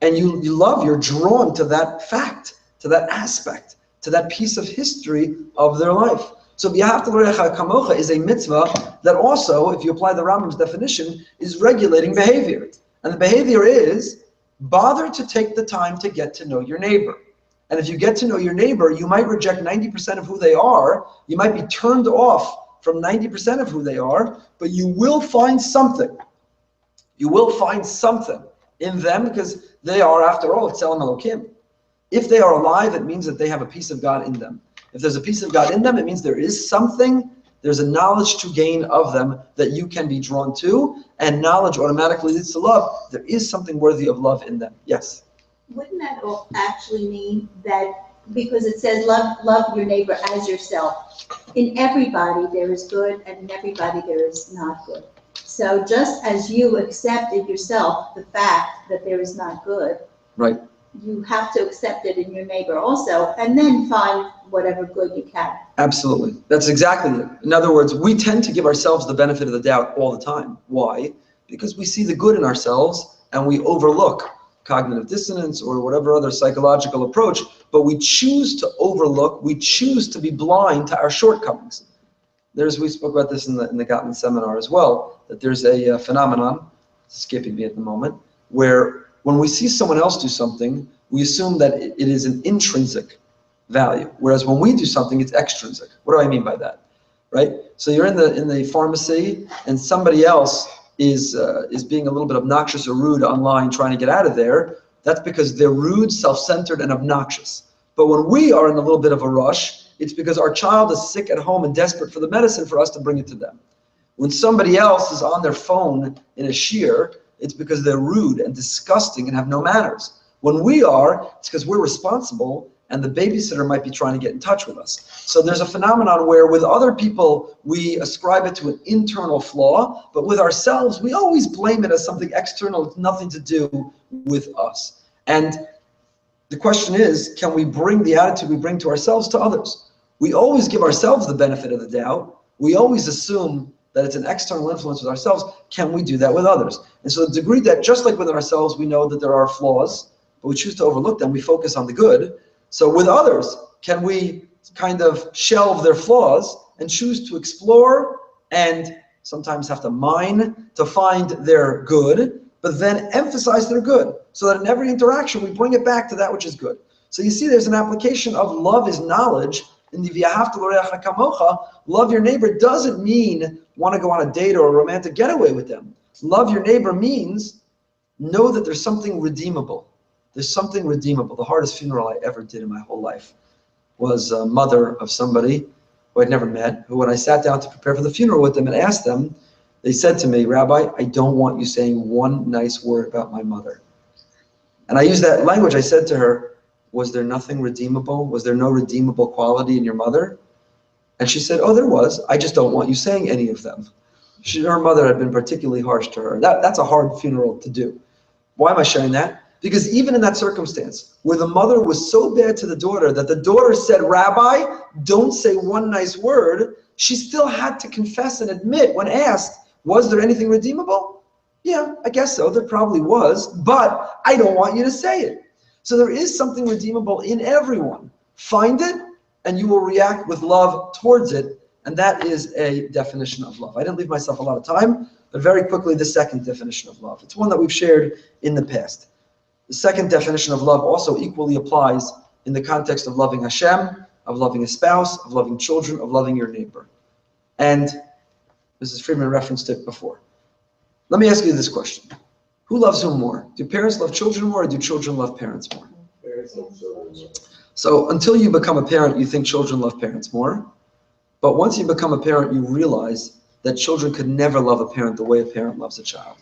And you love, you're drawn to that fact, to that aspect, to that piece of history of their life. So V'ahavta l'reacha kamocha is a mitzvah that also, if you apply the Rambam's definition, is regulating behavior. And the behavior is, bother to take the time to get to know your neighbor. And if you get to know your neighbor, you might reject 90% of who they are, you might be turned off from 90% of who they are, but you will find something. You will find something in them because they are, after all, Tzelem Elokim. If they are alive, it means that they have a piece of God in them. If there's a piece of God in them, it means there is something, there's a knowledge to gain of them that you can be drawn to, and knowledge automatically leads to love. There is something worthy of love in them. Yes? Wouldn't that actually mean that, because it says love your neighbor as yourself, in everybody there is good and in everybody there is not good. So just as you accepted yourself the fact that there is not good, right, you have to accept it in your neighbor also, and then find whatever good you can. Absolutely. That's exactly it. In other words, we tend to give ourselves the benefit of the doubt all the time. Why? Because we see the good in ourselves and we overlook cognitive dissonance or whatever other psychological approach, but we choose to overlook, we choose to be blind to our shortcomings. We spoke about this in the Gottman seminar as well, that there's a phenomenon, it's escaping me at the moment, where when we see someone else do something, we assume that it is an intrinsic value, whereas when we do something, it's extrinsic. What do I mean by that? Right? So you're in the pharmacy, and somebody else is being a little bit obnoxious or rude online, trying to get out of there. That's because they're rude, self-centered, and obnoxious. But when we are in a little bit of a rush, it's because our child is sick at home and desperate for the medicine for us to bring it to them. When somebody else is on their phone in a shiur, it's because they're rude and disgusting and have no manners. When we are, it's because we're responsible and the babysitter might be trying to get in touch with us. So there's a phenomenon where with other people, we ascribe it to an internal flaw, but with ourselves, we always blame it as something external. It's nothing to do with us. And the question is, can we bring the attitude we bring to ourselves to others? We always give ourselves the benefit of the doubt. We always assume that it's an external influence with ourselves. Can we do that with others? And so the degree that, just like with ourselves, we know that there are flaws, but we choose to overlook them, we focus on the good. So with others, can we kind of shelve their flaws and choose to explore and sometimes have to mine to find their good, but then emphasize their good, so that in every interaction we bring it back to that which is good. So you see there's an application of love is knowledge. In the V'ahavta l'orecha kamocha, love your neighbor doesn't mean want to go on a date or a romantic getaway with them. Love your neighbor means know that there's something redeemable. There's something redeemable. The hardest funeral I ever did in my whole life was a mother of somebody who I'd never met, who when I sat down to prepare for the funeral with them and asked them, they said to me, Rabbi, I don't want you saying one nice word about my mother. And I used that language. I said to her, was there nothing redeemable? Was there no redeemable quality in your mother? And she said, oh, there was. I just don't want you saying any of them. Her mother had been particularly harsh to her. That's a hard funeral to do. Why am I sharing that? Because even in that circumstance, where the mother was so bad to the daughter that the daughter said, Rabbi, don't say one nice word, she still had to confess and admit when asked, was there anything redeemable? Yeah, I guess so. There probably was, but I don't want you to say it. So there is something redeemable in everyone. Find it, and you will react with love towards it, and that is a definition of love. I didn't leave myself a lot of time, but very quickly, the second definition of love. It's one that we've shared in the past. The second definition of love also equally applies in the context of loving Hashem, of loving a spouse, of loving children, of loving your neighbor. And Mrs. Friedman referenced it before. Let me ask you this question. Who loves whom more? Do parents love children more, or do children love parents more? Parents love children more. So until you become a parent, you think children love parents more. But once you become a parent, you realize that children could never love a parent the way a parent loves a child.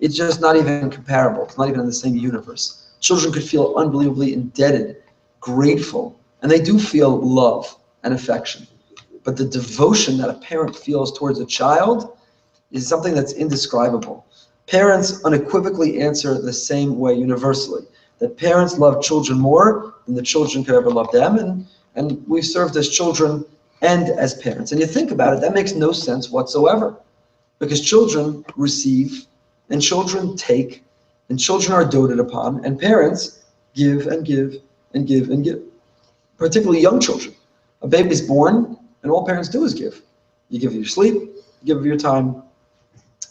It's just not even comparable. It's not even in the same universe. Children could feel unbelievably indebted, grateful, and they do feel love and affection. But the devotion that a parent feels towards a child is something that's indescribable. Parents unequivocally answer the same way universally, that parents love children more than the children could ever love them, and we've served as children and as parents. And you think about it, that makes no sense whatsoever, because children receive, and children take, and children are doted upon, and parents give and give and give and give, particularly young children. A baby's born, and all parents do is give. You give of your sleep, you give of your time,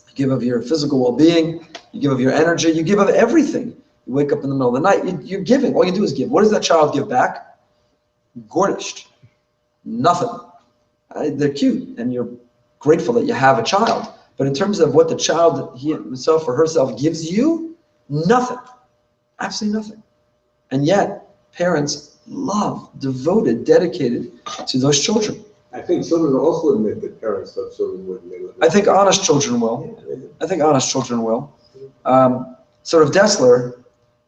you give of your physical well-being, you give of your energy, you give of everything. You wake up in the middle of the night, you're giving. All you do is give. What does that child give back? Gornished. Nothing. They're cute, and you're grateful that you have a child. But in terms of what the child, he himself or herself gives you, nothing. Absolutely nothing. And yet, parents love, devoted, dedicated to those children. I think children also admit that parents love children more than they love. I think honest children will. I think honest children will. So Rav Dessler,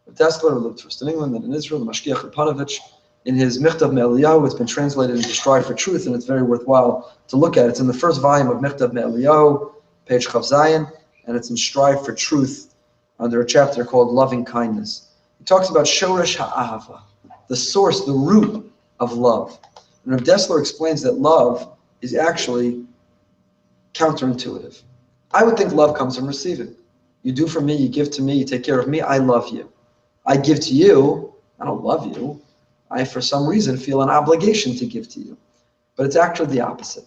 who lived first in England and in Israel, the Mashgiach Rapanovich, in his Michtav Me'Eliyahu, it's been translated into Strive for Truth, and it's very worthwhile to look at. It's in the first volume of Michtav Me'Eliyahu, page Chav Zayin, and it's in Strive for Truth under a chapter called Loving Kindness. He talks about Shoresh Ha'ahava, the source, the root of love. And Rav Dessler explains that love is actually counterintuitive. I would think love comes from receiving. You do for me, you give to me, you take care of me, I love you. I give to you, I don't love you. I, for some reason, feel an obligation to give to you. But it's actually the opposite.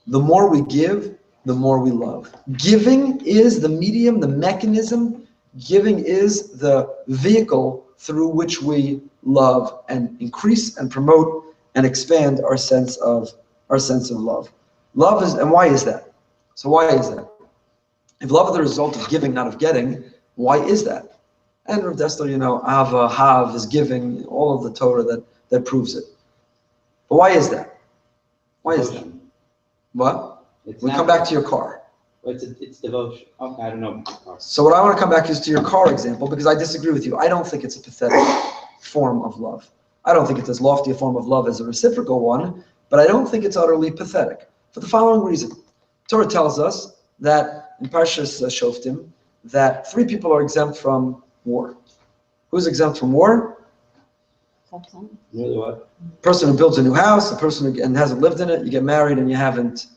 The more we give, the more we love. Giving is the medium, the mechanism. Giving is the vehicle through which we love and increase and promote and expand our sense of love. Love is, and why is that? So why is that? If love is the result of giving, not of getting, why is that? And Rav Dessler, Ava, Hav is giving, all of the Torah that proves it. But why is that? Why is that? What? We come back to your car. It's devotion. Okay, I don't know. So what I want to come back is to your car example, because I disagree with you. I don't think it's a pathetic form of love. I don't think it's as lofty a form of love as a reciprocal one, but I don't think it's utterly pathetic for the following reason. Torah tells us that in Parshas Shoftim, that 3 people are exempt from war. Who's exempt from war? Really what? Person who builds a new house, a person who hasn't lived in it, you get married and you haven't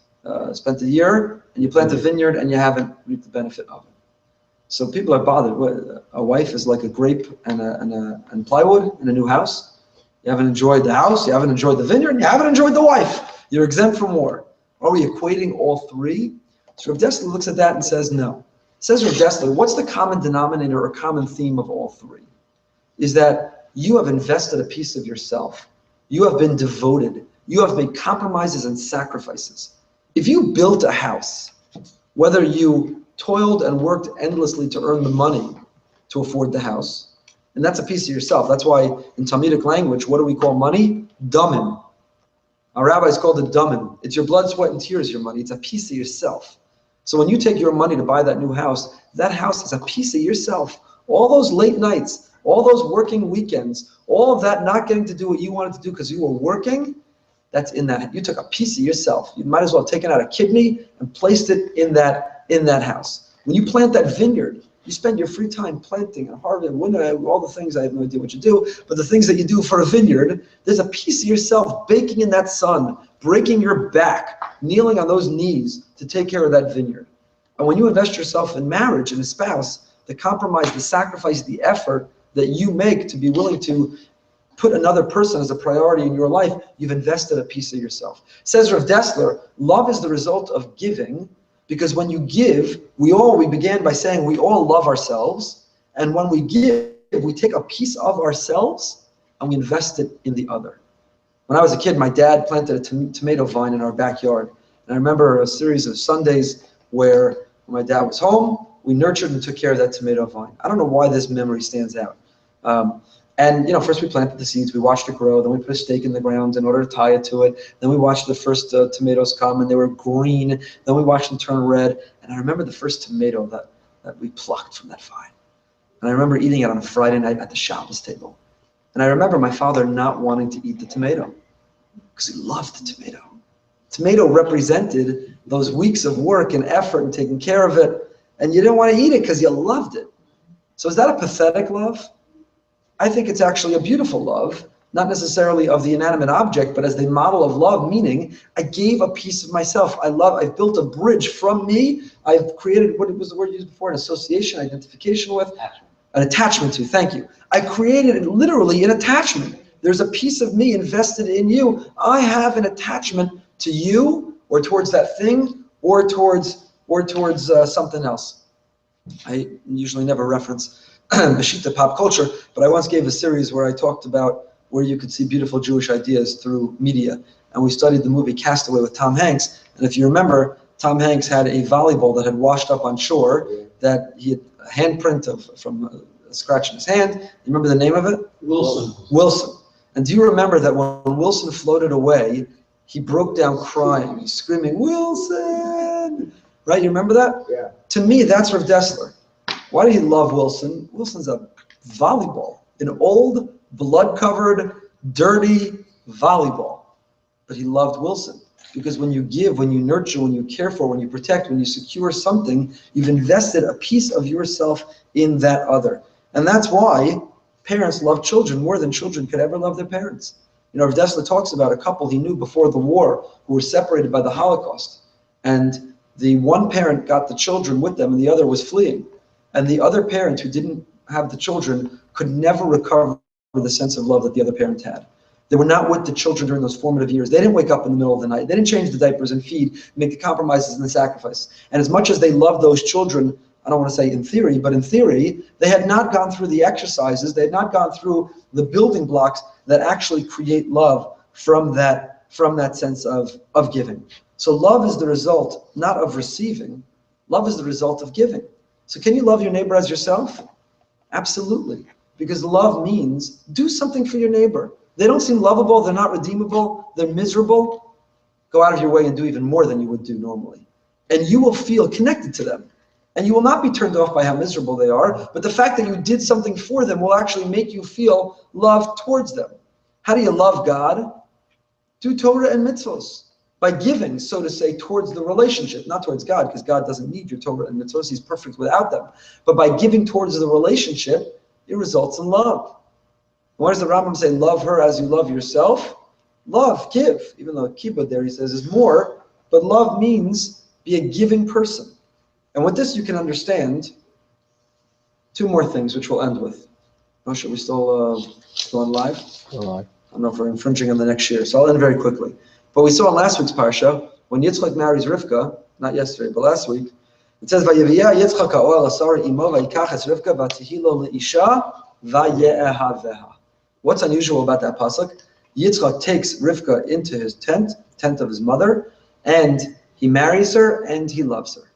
spent a year, and you plant a vineyard and you haven't reaped the benefit of it. So people are bothered. A wife is like a grape and plywood in a new house. You haven't enjoyed the house, you haven't enjoyed the vineyard, and you haven't enjoyed the wife. You're exempt from war. Are we equating all 3? So Rav Dessler looks at that and says, no. Says Rav Dessler, what's the common denominator or common theme of all three? Is that you have invested a piece of yourself. You have been devoted. You have made compromises and sacrifices. If you built a house, whether you toiled and worked endlessly to earn the money to afford the house, and that's a piece of yourself. That's why in Talmudic language, what do we call money? Damim. Our rabbis called it damim. It's your blood, sweat, and tears, your money. It's a piece of yourself. So when you take your money to buy that new house, that house is a piece of yourself. All those late nights, all those working weekends, all of that not getting to do what you wanted to do because you were working, that's in that. You took a piece of yourself. You might as well have taken out a kidney and placed it in that house. When you plant that vineyard, you spend your free time planting and harvesting, all the things, I have no idea what you do, but the things that you do for a vineyard, there's a piece of yourself baking in that sun, breaking your back, kneeling on those knees to take care of that vineyard. And when you invest yourself in marriage and a spouse, the compromise, the sacrifice, the effort that you make to be willing to put another person as a priority in your life, you've invested a piece of yourself. Says Rav Dessler, love is the result of giving, because when you give, we began by saying we all love ourselves, and when we give, we take a piece of ourselves and we invest it in the other. When I was a kid, my dad planted a tomato vine in our backyard, and I remember a series of Sundays where when my dad was home, we nurtured and took care of that tomato vine. I don't know why this memory stands out. And first we planted the seeds, we watched it grow, then we put a stake in the ground in order to tie it to it. Then we watched the first tomatoes come, and they were green. Then we watched them turn red. And I remember the first tomato that we plucked from that vine. And I remember eating it on a Friday night at the Shabbos table. And I remember my father not wanting to eat the tomato because he loved the tomato. Tomato represented those weeks of work and effort and taking care of it, and you didn't want to eat it because you loved it. So is that a pathetic love? I think it's actually a beautiful love, not necessarily of the inanimate object, but as the model of love, meaning I gave a piece of myself. I've built a bridge from me. I've created, what was the word used before, an association, identification with? An attachment to, thank you. I created literally an attachment. There's a piece of me invested in you. I have an attachment to you, or towards that thing, or towards something else. I usually never reference Bashita pop culture, but I once gave a series where I talked about where you could see beautiful Jewish ideas through media. And we studied the movie Castaway with Tom Hanks. And if you remember, Tom Hanks had a volleyball that had washed up on shore that he had a handprint from a scratch in his hand. You remember the name of it? Wilson. And do you remember that when Wilson floated away, he broke down crying, he's screaming, Wilson! Right, you remember that? Yeah. To me, that's Rav Dessler. Why do you love Wilson? Wilson's a volleyball, an old, blood-covered, dirty volleyball. But he loved Wilson because when you give, when you nurture, when you care for, when you protect, when you secure something, you've invested a piece of yourself in that other. And that's why parents love children more than children could ever love their parents. Rav Dessler talks about a couple he knew before the war who were separated by the Holocaust. And the one parent got the children with them and the other was fleeing. And the other parent who didn't have the children could never recover the sense of love that the other parent had. They were not with the children during those formative years. They didn't wake up in the middle of the night. They didn't change the diapers and feed, make the compromises and the sacrifice. And as much as they loved those children, I don't want to say in theory, but in theory, they had not gone through the exercises, they had not gone through the building blocks that actually create love from that sense of giving. So love is the result, not of receiving. Love is the result of giving. So can you love your neighbor as yourself? Absolutely. Because love means do something for your neighbor. They don't seem lovable, they're not redeemable, they're miserable. Go out of your way and do even more than you would do normally. And you will feel connected to them. And you will not be turned off by how miserable they are, but the fact that you did something for them will actually make you feel love towards them. How do you love God? Do Torah and mitzvahs. By giving, so to say, towards the relationship, not towards God, because God doesn't need your Torah and mitzvahs, he's perfect without them. But by giving towards the relationship, it results in love. Why does the Rambam say, love her as you love yourself? Love, give, even though kibbud there he says is more, but love means be a giving person. And with this you can understand two more things, which we'll end with. Oh, should we still on live? All right. I don't know if we're infringing on the next year, so I'll end very quickly. But we saw in last week's parsha, when Yitzchak marries Rivka, not yesterday, but last week, It says, "Vayiviyah Yitzchak ha'oel asar imo vayikach es Rivka v'atihilo leisha vaye'ehaveha." What's unusual about that pasuk? Yitzchak takes Rivka into his tent of his mother, and he marries her and he loves her.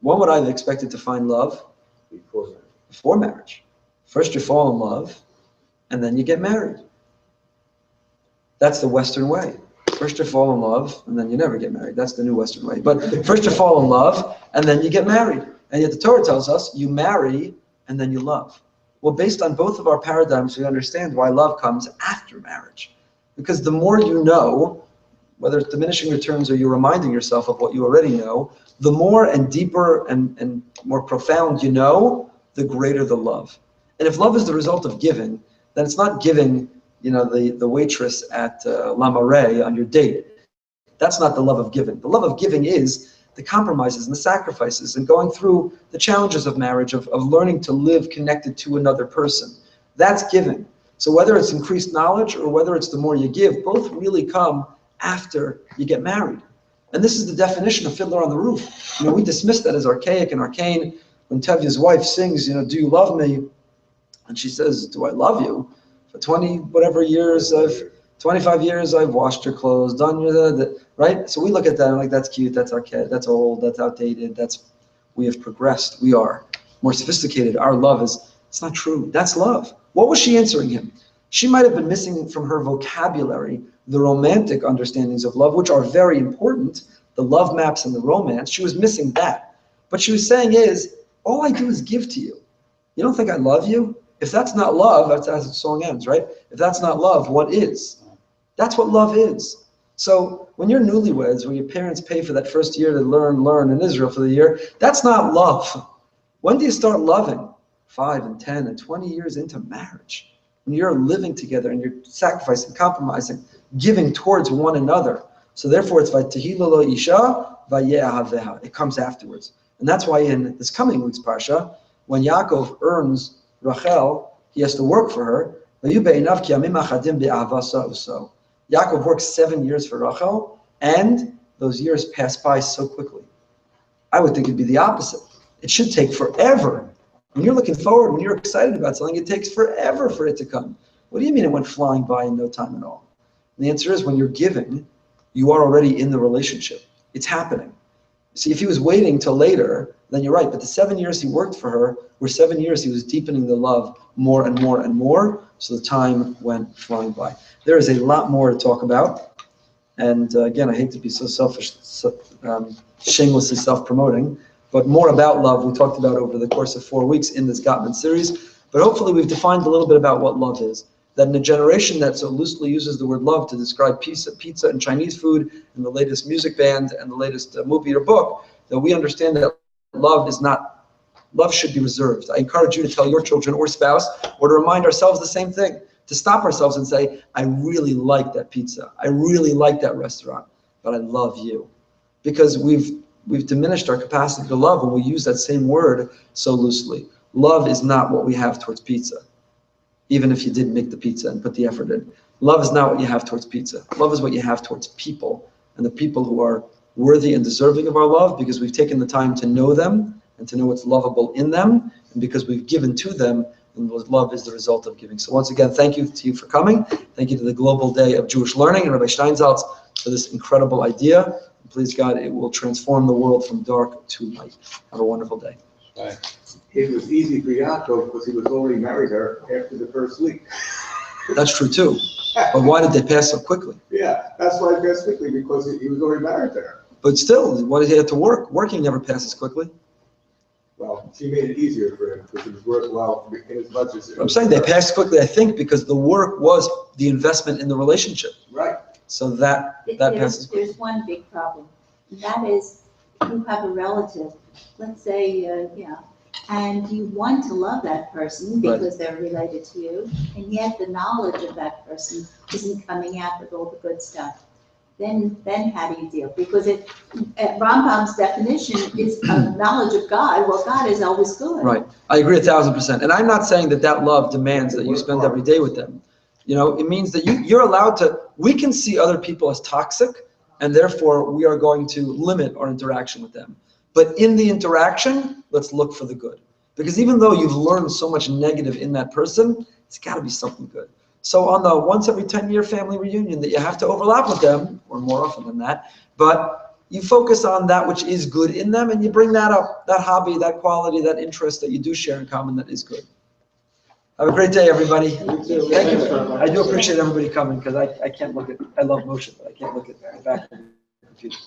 When would I have expected to find love? Before marriage. First you fall in love, and then you get married. That's the Western way. First you fall in love, and then you never get married. That's the new Western way. But first you fall in love, and then you get married. And yet the Torah tells us you marry, and then you love. Well, based on both of our paradigms, we understand why love comes after marriage. Because the more you know, whether it's diminishing returns or you're reminding yourself of what you already know, the more and deeper and more profound you know, the greater the love. And if love is the result of giving, then it's not giving, the waitress at La Marais on your date. That's not the love of giving. The love of giving is the compromises and the sacrifices and going through the challenges of marriage, of learning to live connected to another person. That's giving. So whether it's increased knowledge or whether it's the more you give, both really come after you get married. And this is the definition of Fiddler on the Roof. We dismiss that as archaic and arcane. When Tevye's wife sings, do you love me? And she says, do I love you? For 25 years, I've washed your clothes, done your, right? So we look at that and like, that's cute, that's archaic, that's old, that's outdated, we have progressed, we are more sophisticated. Our love it's not true. That's love. What was she answering him? She might have been missing from her vocabulary the romantic understandings of love, which are very important, the love maps and the romance. She was missing that. What she was saying is, all I do is give to you. You don't think I love you? If that's not love, that's as the song ends, right? If that's not love, what is? That's what love is. So when you're newlyweds, when your parents pay for that first year to learn in Israel for the year, that's not love. When do you start loving? 5 and 10 and 20 years into marriage. When you're living together and you're sacrificing, compromising, giving towards one another. So therefore it's vaytihilo lo isha vaye'ehaveha. It comes afterwards. And that's why in this coming week's parsha, when Yaakov earns Rachel, he has to work for her. Yaakov works 7 years for Rachel, and those years pass by so quickly. I would think it'd be the opposite. It should take forever. When you're looking forward, when you're excited about something, it takes forever for it to come. What do you mean it went flying by in no time at all? And the answer is when you're giving, you are already in the relationship. It's happening. See, if he was waiting till later, then you're right. But the 7 years he worked for her were 7 years he was deepening the love more and more and more. So the time went flying by. There is a lot more to talk about. And again, I hate to be so selfish, shamelessly self-promoting, but more about love we talked about over the course of 4 weeks in this Gottman series. But hopefully we've defined a little bit about what love is. That in a generation that so loosely uses the word love to describe pizza and Chinese food and the latest music band and the latest movie or book, that we understand that love should be reserved. I encourage you to tell your children or spouse, or to remind ourselves the same thing, to stop ourselves and say, I really like that pizza. I really like that restaurant, but I love you. Because we've diminished our capacity to love when we use that same word so loosely. Love is not what we have towards pizza. Even if you did make the pizza and put the effort in. Love is not what you have towards pizza. Love is what you have towards people, and the people who are worthy and deserving of our love because we've taken the time to know them and to know what's lovable in them, and because we've given to them, and love is the result of giving. So once again, thank you to you for coming. Thank you to the Global Day of Jewish Learning and Rabbi Steinsaltz for this incredible idea. And please God, it will transform the world from dark to light. Have a wonderful day. Bye. It was easy for Yaakov because he was already married her after the first week. That's true too. But why did they pass so quickly? Yeah, that's why it passed quickly, because he was already married to her. But still, why did he have to work? Working never passes quickly. Well, she made it easier for him because it was worthwhile in as much as. I'm saying they passed quickly, I think, because the work was the investment in the relationship. Right. So that passes quickly. There's one big problem. And that is, you have a relative, let's say, and you want to love that person because they're related to you, and yet the knowledge of that person isn't coming out with all the good stuff. Then how do you deal? Because Rambam's definition is knowledge of God. Well, God is always good. Right. I agree 1,000%. And I'm not saying that love demands that you spend every day with them. It means that you're allowed to, we can see other people as toxic, and therefore we are going to limit our interaction with them. But in the interaction, let's look for the good. Because even though you've learned so much negative in that person, it's got to be something good. So on the once every 10-year family reunion that you have to overlap with them, or more often than that, but you focus on that which is good in them, and you bring that up, that hobby, that quality, that interest that you do share in common that is good. Have a great day, everybody. You too. Thank you. Thanks very much. I do appreciate everybody coming, because I can't look at, I love motion, but I can't look at the back of the computer.